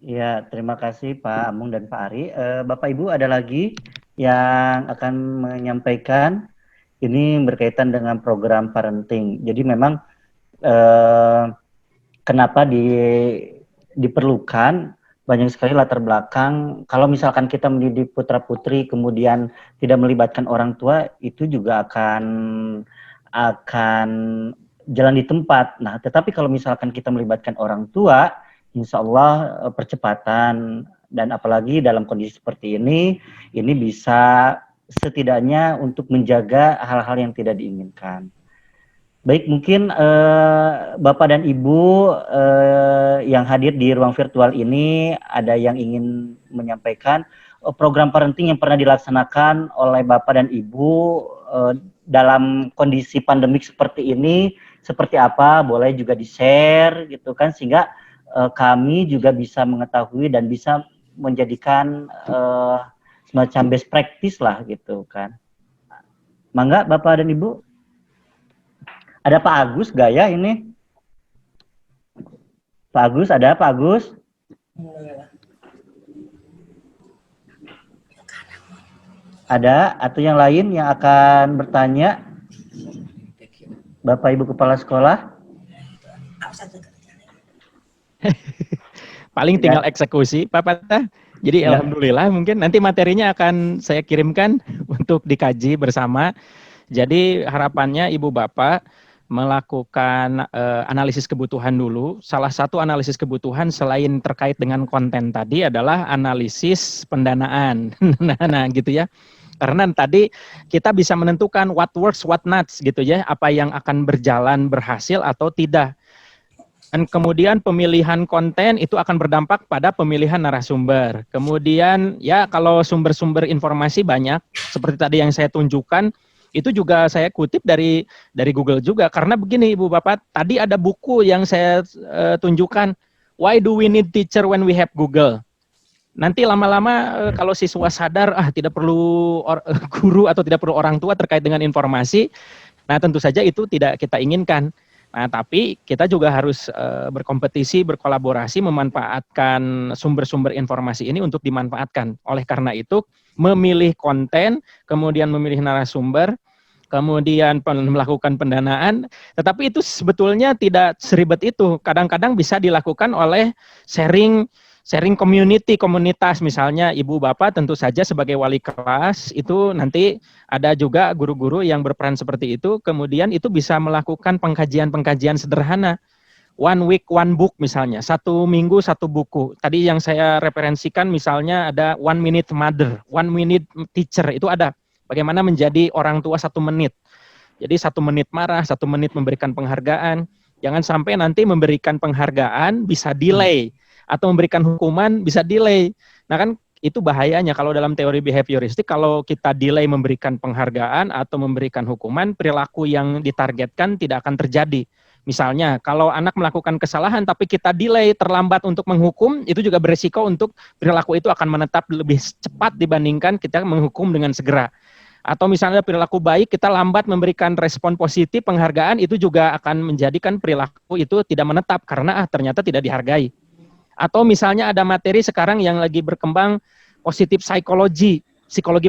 Ya, terima kasih Pak Amung dan Pak Ari. Bapak Ibu ada lagi yang akan menyampaikan ini berkaitan dengan program parenting. Jadi memang kenapa diperlukan banyak sekali latar belakang. Kalau misalkan kita mendidik putra putri kemudian tidak melibatkan orang tua, itu juga akan jalan di tempat. Nah, tetapi kalau misalkan kita melibatkan orang tua, insya Allah percepatan, dan apalagi dalam kondisi seperti ini bisa setidaknya untuk menjaga hal-hal yang tidak diinginkan. Baik, mungkin Bapak dan Ibu yang hadir di ruang virtual ini ada yang ingin menyampaikan. program parenting yang pernah dilaksanakan oleh Bapak dan Ibu dalam kondisi pandemik seperti ini, seperti apa, boleh juga di-share gitu kan, sehingga kami juga bisa mengetahui dan bisa menjadikan semacam best practice lah gitu kan. Mangga Bapak dan Ibu. Ada Pak Agus gaya ini? Pak Agus, ada Pak Agus? Ada atau yang lain yang akan bertanya? Bapak Ibu Kepala Sekolah? Paling tinggal eksekusi, Pak Patah. Jadi Ya. alhamdulillah mungkin nanti materinya akan saya kirimkan untuk dikaji bersama. Jadi harapannya Ibu Bapak melakukan analisis kebutuhan dulu. Salah satu analisis kebutuhan selain terkait dengan konten tadi adalah analisis pendanaan. Nah, gitu ya. Karena tadi kita bisa menentukan what works, what not gitu ya. Apa yang akan berjalan berhasil atau tidak. Dan kemudian pemilihan konten itu akan berdampak pada pemilihan narasumber. Kemudian ya kalau sumber-sumber informasi banyak, seperti tadi yang saya tunjukkan, itu juga saya kutip dari Google juga. Karena begini Ibu Bapak, tadi ada buku yang saya tunjukkan, Why do we need teacher when we have Google? Nanti lama-lama kalau siswa sadar, tidak perlu guru atau tidak perlu orang tua terkait dengan informasi, nah tentu saja itu tidak kita inginkan. Nah, tapi kita juga harus berkompetisi, berkolaborasi, memanfaatkan sumber-sumber informasi ini untuk dimanfaatkan. Oleh karena itu, memilih konten, kemudian memilih narasumber, kemudian melakukan pendanaan, tetapi itu sebetulnya tidak seribet itu. Kadang-kadang bisa dilakukan oleh sharing komunitas, misalnya Ibu Bapak tentu saja sebagai wali kelas itu nanti ada juga guru-guru yang berperan seperti itu, kemudian itu bisa melakukan pengkajian sederhana, 1 week 1 book misalnya, 1 minggu 1 buku. Tadi yang saya referensikan misalnya ada 1 minute mother, 1 minute teacher, itu ada bagaimana menjadi orang tua 1 menit. Jadi 1 menit marah, 1 menit memberikan penghargaan, jangan sampai nanti memberikan penghargaan bisa delay, atau memberikan hukuman bisa delay. Nah kan itu bahayanya kalau dalam teori behavioristik, kalau kita delay memberikan penghargaan atau memberikan hukuman, perilaku yang ditargetkan tidak akan terjadi. Misalnya kalau anak melakukan kesalahan tapi kita delay, terlambat untuk menghukum, itu juga beresiko untuk perilaku itu akan menetap lebih cepat dibandingkan kita menghukum dengan segera. Atau misalnya perilaku baik, kita lambat memberikan respon positif, penghargaan, itu juga akan menjadikan perilaku itu tidak menetap karena ternyata tidak dihargai. Atau misalnya ada materi sekarang yang lagi berkembang positif psikologi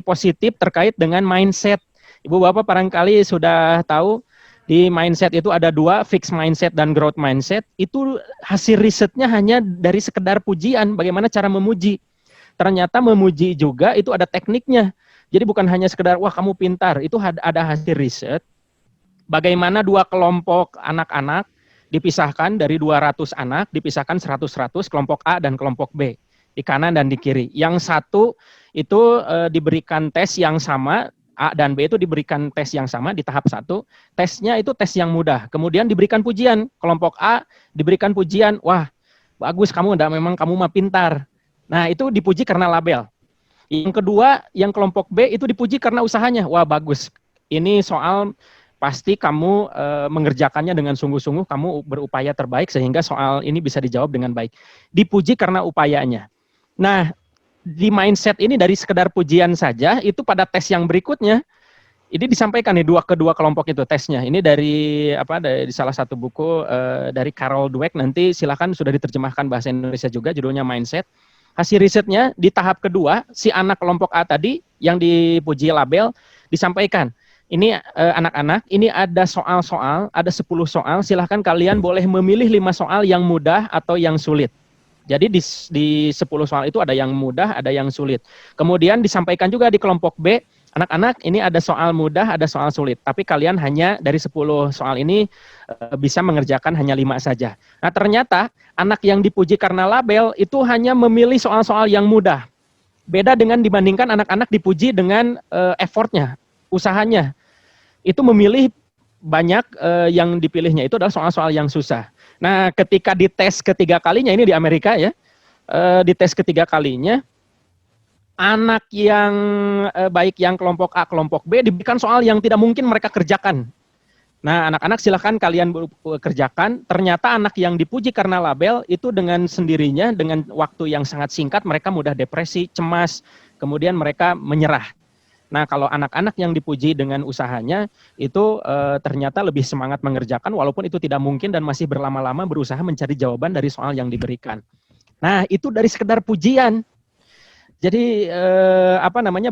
positif terkait dengan mindset. Ibu Bapak barangkali sudah tahu di mindset itu ada 2, fixed mindset dan growth mindset. Itu hasil risetnya hanya dari sekedar pujian, bagaimana cara memuji. Ternyata memuji juga itu ada tekniknya. Jadi bukan hanya sekedar wah kamu pintar, itu ada hasil riset. Bagaimana 2 kelompok anak-anak dipisahkan dari 200 anak, dipisahkan 100-100, kelompok A dan kelompok B, di kanan dan di kiri. Yang satu itu diberikan tes yang sama, A dan B itu diberikan tes yang sama di tahap 1, tesnya itu tes yang mudah. Kemudian diberikan pujian, kelompok A diberikan pujian, wah bagus kamu, memang kamu mah pintar. Nah itu dipuji karena label. Yang kedua, yang kelompok B itu dipuji karena usahanya, wah bagus, ini soal pasti kamu mengerjakannya dengan sungguh-sungguh, kamu berupaya terbaik sehingga soal ini bisa dijawab dengan baik. Dipuji karena upayanya. Nah, di mindset ini dari sekedar pujian saja, itu pada tes yang berikutnya, ini disampaikan nih kedua kelompok itu tesnya. Ini dari salah satu buku dari Carol Dweck, nanti silakan sudah diterjemahkan bahasa Indonesia juga, judulnya Mindset. Hasil risetnya di tahap kedua, si anak kelompok A tadi yang dipuji label disampaikan. Ini anak-anak, ini ada soal-soal, ada 10 soal, silahkan kalian boleh memilih 5 soal yang mudah atau yang sulit. Jadi di 10 soal itu ada yang mudah, ada yang sulit. Kemudian disampaikan juga di kelompok B, anak-anak ini ada soal mudah, ada soal sulit. Tapi kalian hanya dari 10 soal ini bisa mengerjakan hanya 5 saja. Nah ternyata anak yang dipuji karena label itu hanya memilih soal-soal yang mudah. Beda dengan dibandingkan anak-anak dipuji dengan effortnya, usahanya. Itu memilih banyak yang dipilihnya itu adalah soal-soal yang susah. Nah, ketika dites ketiga kalinya, ini di Amerika ya, dites ketiga kalinya, anak yang baik yang kelompok A, kelompok B diberikan soal yang tidak mungkin mereka kerjakan. Nah, anak-anak silahkan kalian kerjakan. Ternyata anak yang dipuji karena label itu dengan sendirinya, dengan waktu yang sangat singkat, mereka mudah depresi, cemas, kemudian mereka menyerah. Nah, kalau anak-anak yang dipuji dengan usahanya, itu ternyata lebih semangat mengerjakan, walaupun itu tidak mungkin dan masih berlama-lama berusaha mencari jawaban dari soal yang diberikan. Nah, itu dari sekedar pujian. Jadi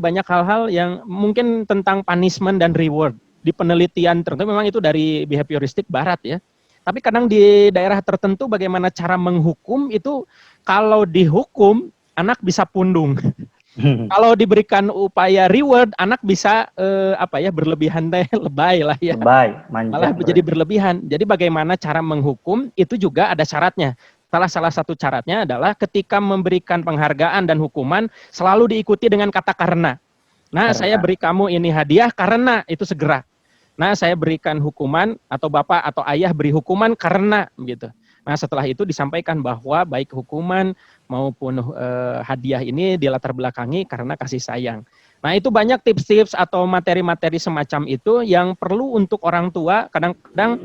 banyak hal-hal yang mungkin tentang punishment dan reward. Di penelitian tertentu memang itu dari behavioristik barat ya. Tapi kadang di daerah tertentu bagaimana cara menghukum itu, kalau dihukum anak bisa pundung. Kalau diberikan upaya reward anak bisa berlebihan lebay lah ya. Lebay, manja. Malah jadi berlebihan. Jadi bagaimana cara menghukum itu juga ada syaratnya. Salah satu syaratnya adalah ketika memberikan penghargaan dan hukuman selalu diikuti dengan kata karena. Nah, saya beri kamu ini hadiah karena itu segera. Nah, saya berikan hukuman atau bapak atau ayah beri hukuman karena gitu. Nah, setelah itu disampaikan bahwa baik hukuman maupun hadiah ini dilatar belakangi karena kasih sayang. Nah, itu banyak tips-tips atau materi-materi semacam itu yang perlu untuk orang tua kadang-kadang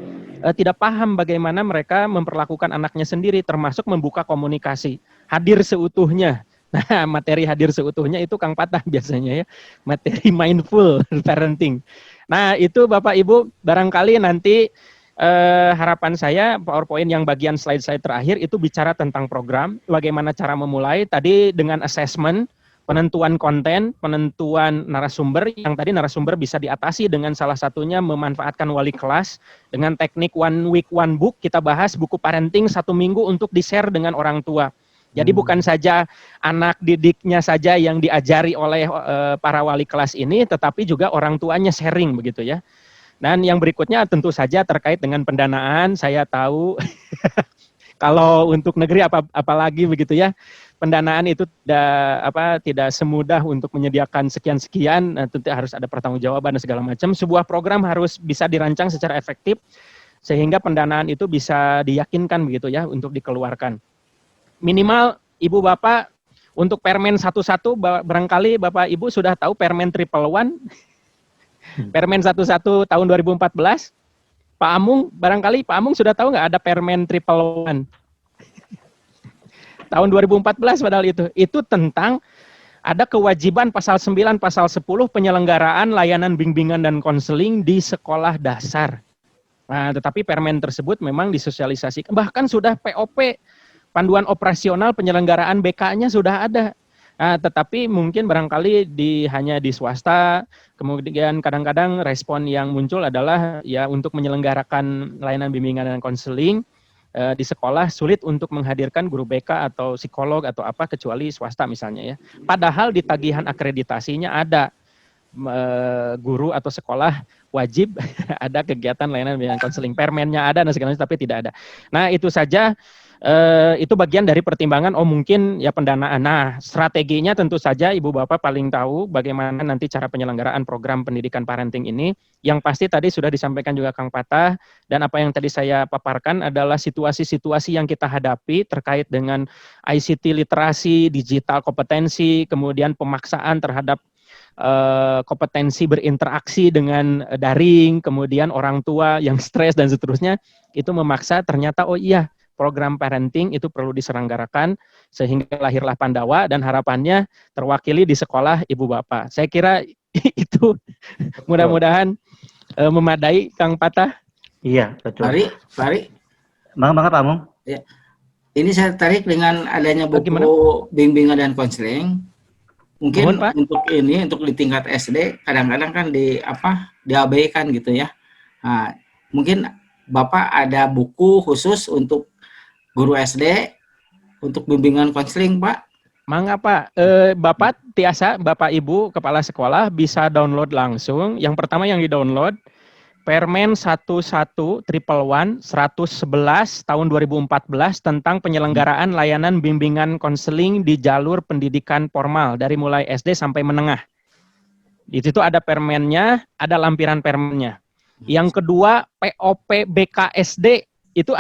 tidak paham bagaimana mereka memperlakukan anaknya sendiri, termasuk membuka komunikasi. Hadir seutuhnya. Nah, materi hadir seutuhnya itu Kang Patah biasanya ya, materi mindful parenting. Nah, itu Bapak Ibu barangkali nanti harapan saya PowerPoint yang bagian slide-slide terakhir itu bicara tentang program, bagaimana cara memulai, tadi dengan assessment, penentuan konten, penentuan narasumber, yang tadi narasumber bisa diatasi dengan salah satunya memanfaatkan wali kelas, dengan teknik one week one book, kita bahas buku parenting 1 minggu untuk di-share dengan orang tua. Jadi bukan saja anak didiknya saja yang diajari oleh para wali kelas ini, tetapi juga orang tuanya sharing begitu ya. Dan yang berikutnya tentu saja terkait dengan pendanaan, saya tahu kalau untuk negeri apalagi begitu ya, pendanaan itu tidak semudah untuk menyediakan sekian-sekian, tentu harus ada pertanggungjawaban dan segala macam. Sebuah program harus bisa dirancang secara efektif sehingga pendanaan itu bisa diyakinkan begitu ya untuk dikeluarkan. Minimal Ibu Bapak untuk Permen 11 barangkali Bapak Ibu sudah tahu Permen 111. Permen 11 tahun 2014. Pak Amung, barangkali Pak Amung sudah tahu nggak ada Permen 111? Tahun 2014 padahal itu. Itu tentang ada kewajiban pasal 9, pasal 10 penyelenggaraan layanan bimbingan dan konseling di sekolah dasar. Nah, tetapi Permen tersebut memang disosialisasikan. Bahkan sudah POP, panduan operasional penyelenggaraan BK-nya sudah ada. Nah, tetapi mungkin barangkali hanya di swasta, kemudian kadang-kadang respon yang muncul adalah ya untuk menyelenggarakan layanan bimbingan dan konseling di sekolah sulit untuk menghadirkan guru BK atau psikolog atau apa kecuali swasta misalnya ya. Padahal di tagihan akreditasinya ada guru atau sekolah wajib ada kegiatan layanan bimbingan konseling. Permennya ada dan segala macam tapi tidak ada. Nah, itu saja. Itu bagian dari pertimbangan mungkin ya pendanaan. Nah, strateginya tentu saja Ibu Bapak paling tahu bagaimana nanti cara penyelenggaraan program pendidikan parenting ini. Yang pasti tadi sudah disampaikan juga Kang Patah, dan apa yang tadi saya paparkan adalah situasi-situasi yang kita hadapi terkait dengan ICT literasi, digital kompetensi, kemudian pemaksaan terhadap kompetensi berinteraksi dengan daring, kemudian orang tua yang stres dan seterusnya, itu memaksa ternyata program parenting itu perlu diselenggarakan sehingga lahirlah Pandawa dan harapannya terwakili di sekolah Ibu Bapak. Saya kira itu mudah-mudahan memadai Kang Patah. Iya, betul. Fari. Bangga Pak Amung. Ya. Ini saya tarik dengan adanya buku bimbingan dan konseling. Mungkin untuk di tingkat SD kadang-kadang kan diabaikan gitu ya. Nah, mungkin Bapak ada buku khusus untuk guru SD untuk bimbingan konseling, Pak? Mangga Pak, Bapak tiasa, Bapak Ibu Kepala Sekolah bisa download langsung. Yang pertama yang di-download, Permen 11 tahun 2014 tentang penyelenggaraan layanan bimbingan konseling di jalur pendidikan formal dari mulai SD sampai menengah. Di situ ada permennya, ada lampiran permennya. Yang kedua, POP BKSD itu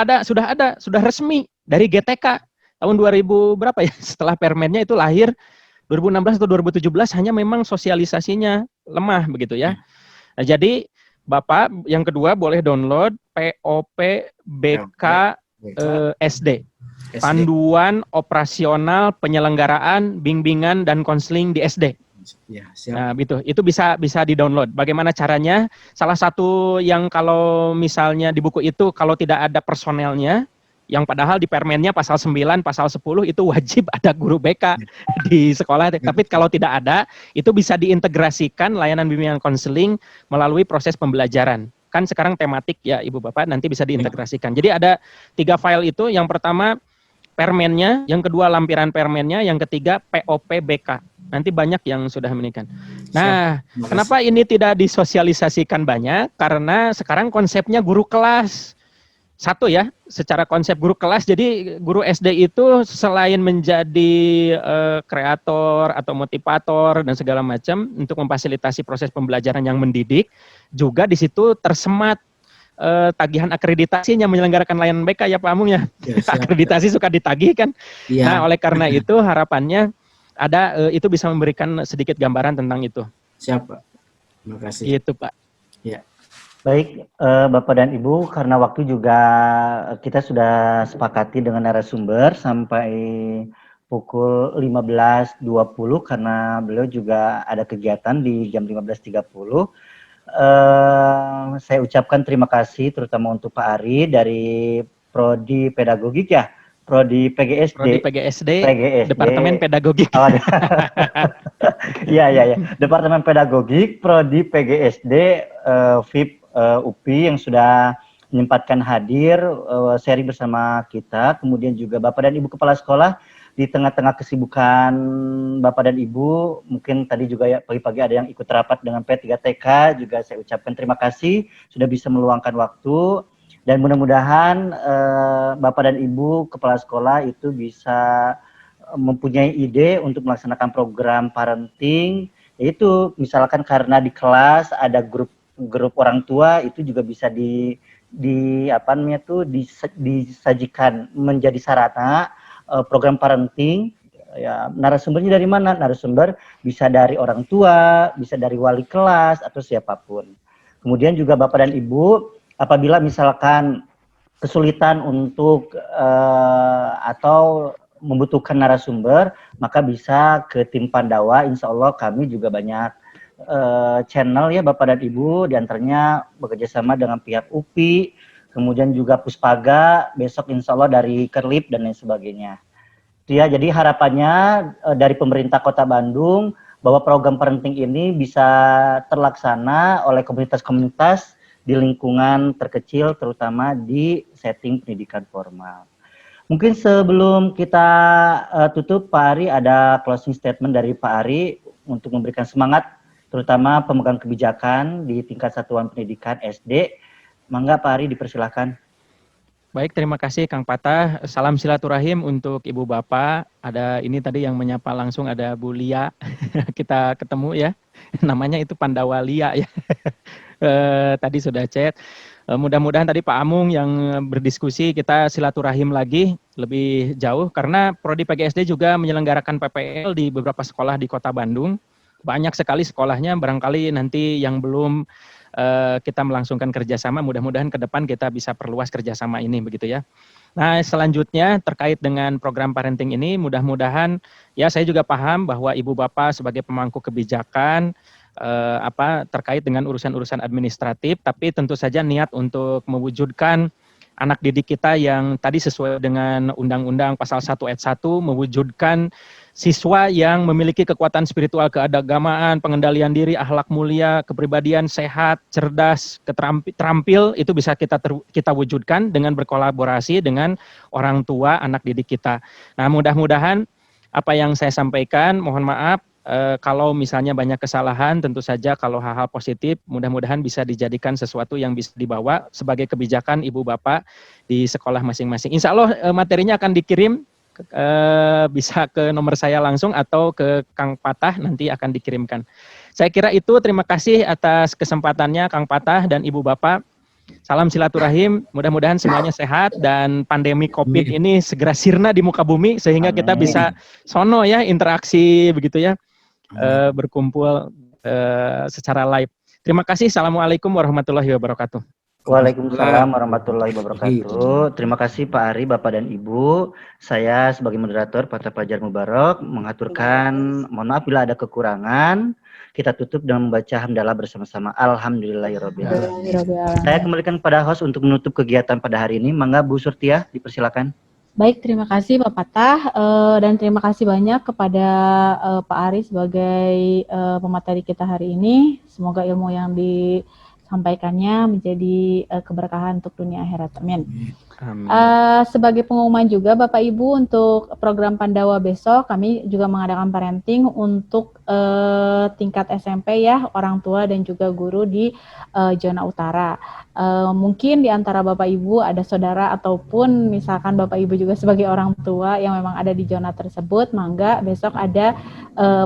sudah resmi dari GTK tahun 2000 berapa ya, setelah permennya itu lahir 2016 atau 2017 hanya memang sosialisasinya lemah begitu ya. Nah, jadi Bapak yang kedua boleh download POPBK SD. Panduan Operasional Penyelenggaraan Bimbingan dan Konseling di SD. Ya, siap. Nah, itu bisa di-download. Bagaimana caranya? Salah satu yang kalau misalnya di buku itu kalau tidak ada personelnya, yang padahal di permennya pasal 9, pasal 10 itu wajib ada guru BK di sekolah. Tapi kalau tidak ada, itu bisa diintegrasikan layanan bimbingan konseling melalui proses pembelajaran. Kan sekarang tematik ya Ibu Bapak, nanti bisa diintegrasikan. Jadi ada 3 file itu, yang pertama permennya, yang kedua lampiran permennya, yang ketiga POPBK. Nanti banyak yang sudah menikah. Nah, kenapa ini tidak disosialisasikan banyak? Karena sekarang konsepnya guru kelas. Satu ya, secara konsep guru kelas, jadi guru SD itu selain menjadi kreator atau motivator dan segala macam untuk memfasilitasi proses pembelajaran yang mendidik, juga di situ tersemat tagihan akreditasinya menyelenggarakan layanan BK ya Pak Amung ya. Akreditasi suka ditagih kan. Ya. Nah, oleh karena itu harapannya ada itu bisa memberikan sedikit gambaran tentang itu. Siap Pak. Terima kasih. Itu Pak. Ya. Baik, Bapak dan Ibu, karena waktu juga kita sudah sepakati dengan narasumber sampai pukul 15.20 karena beliau juga ada kegiatan di jam 15.30. Saya ucapkan terima kasih terutama untuk Pak Ari dari Prodi Pedagogik ya, Prodi PGSD. Prodi PGSD. Departemen Pedagogik. Oh, ya. Departemen Pedagogik, Prodi PGSD, VIP UPI yang sudah menyempatkan hadir sharing bersama kita. Kemudian juga Bapak dan Ibu Kepala Sekolah di tengah-tengah kesibukan Bapak dan Ibu, mungkin tadi juga ya pagi-pagi ada yang ikut rapat dengan P3TK, juga saya ucapkan terima kasih sudah bisa meluangkan waktu, dan mudah-mudahan Bapak dan Ibu Kepala Sekolah itu bisa mempunyai ide untuk melaksanakan program parenting, yaitu misalkan karena di kelas ada grup orang tua, itu juga bisa disajikan menjadi sarana program parenting. Ya, narasumbernya dari mana? Narasumber bisa dari orang tua, bisa dari wali kelas atau siapapun. Kemudian juga Bapak dan Ibu, apabila misalkan kesulitan untuk atau membutuhkan narasumber, maka bisa ke tim Pandawa. Insya Allah kami juga banyak channel ya Bapak dan Ibu, diantaranya bekerja sama dengan pihak UPI, kemudian juga Puspaga, besok insya Allah dari Kerlip dan lain sebagainya. Itu ya, jadi harapannya dari pemerintah Kota Bandung bahwa program parenting ini bisa terlaksana oleh komunitas-komunitas di lingkungan terkecil, terutama di setting pendidikan formal. Mungkin sebelum kita tutup, Pak Ari, ada closing statement dari Pak Ari untuk memberikan semangat terutama pemegang kebijakan di tingkat satuan pendidikan SD. Mangga Pak Ari, dipersilahkan. Baik, terima kasih Kang Patah. Salam silaturahim untuk Ibu Bapak. Ada ini tadi yang menyapa langsung, ada Bu Lia. Kita ketemu ya. Namanya itu Pandawa Lia ya. Tadi sudah chat. Mudah-mudahan tadi Pak Amung yang berdiskusi, kita silaturahim lagi lebih jauh. Karena Prodi PGSD juga menyelenggarakan PPL di beberapa sekolah di Kota Bandung. Banyak sekali sekolahnya, barangkali nanti yang belum kita melangsungkan kerjasama, mudah-mudahan ke depan kita bisa perluas kerjasama ini begitu ya. Nah, selanjutnya terkait dengan program parenting ini, mudah-mudahan ya saya juga paham bahwa Ibu Bapak sebagai pemangku kebijakan terkait dengan urusan-urusan administratif, tapi tentu saja niat untuk mewujudkan anak didik kita yang tadi sesuai dengan Undang-Undang Pasal 1 Ayat 1 mewujudkan siswa yang memiliki kekuatan spiritual keagamaan, pengendalian diri, akhlak mulia, kepribadian sehat, cerdas, terampil, itu bisa kita wujudkan dengan berkolaborasi dengan orang tua anak didik kita. Nah, mudah-mudahan apa yang saya sampaikan, mohon maaf kalau misalnya banyak kesalahan, tentu saja kalau hal-hal positif, mudah-mudahan bisa dijadikan sesuatu yang bisa dibawa sebagai kebijakan Ibu Bapak di sekolah masing-masing. Insya Allah materinya akan dikirim, bisa ke nomor saya langsung atau ke Kang Patah, nanti akan dikirimkan. Saya kira itu, terima kasih atas kesempatannya Kang Patah dan Ibu Bapak. Salam silaturahim, mudah-mudahan semuanya sehat dan pandemi COVID ini segera sirna di muka bumi sehingga kita Amin. bisa sono ya interaksi begitu ya, berkumpul secara live. Terima kasih. Assalamualaikum warahmatullahi wabarakatuh. Waalaikumsalam warahmatullahi wabarakatuh. Terima kasih Pak Ari, Bapak dan Ibu. Saya sebagai moderator Pada Fajar Mubarak mengaturkan, mohon maaf bila ada kekurangan. Kita tutup dengan membaca hamdalah bersama-sama. Alhamdulillahirabbil alamin. Saya kembalikan kepada host untuk menutup kegiatan pada hari ini. Mangga Bu Surtia, dipersilakan. Baik, terima kasih Bapak Tah, dan terima kasih banyak kepada Pak Ari sebagai pemateri kita hari ini. Semoga ilmu yang disampaikannya menjadi keberkahan untuk dunia akhirat. Amin. Amin. Sebagai pengumuman juga Bapak Ibu untuk program Pandawa besok kami juga mengadakan parenting untuk tingkat SMP ya, orang tua dan juga guru di zona utara. Mungkin di antara Bapak Ibu ada saudara ataupun misalkan Bapak Ibu juga sebagai orang tua yang memang ada di zona tersebut, mangga besok ada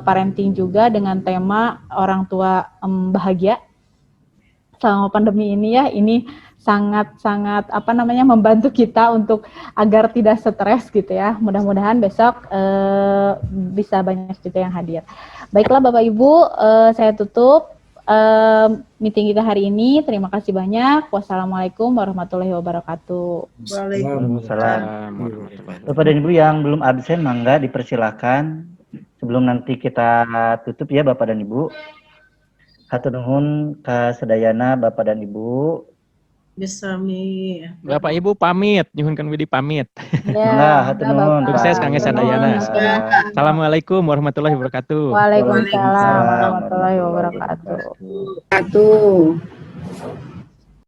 parenting juga dengan tema orang tua bahagia selama pandemi ini ya. Ini sangat membantu kita untuk agar tidak stres gitu ya. Mudah-mudahan besok bisa banyak juga yang hadir. Baiklah Bapak Ibu, saya tutup meeting kita hari ini. Terima kasih banyak. Wassalamualaikum warahmatullahi wabarakatuh. Waalaikumsalam. Bapak dan Ibu yang belum absen, mangga dipersilakan. Sebelum nanti kita tutup ya Bapak dan Ibu. Hatur nuhun kasadayana Bapak dan Ibu. Bisami. Bapak Ibu pamit, nyuhunkeun Widi pamit. Ya, hatur nuhun. Sukses Kang Sadayana. Assalamualaikum warahmatullahi wabarakatuh. Waalaikumsalam warahmatullahi wabarakatuh. Satu.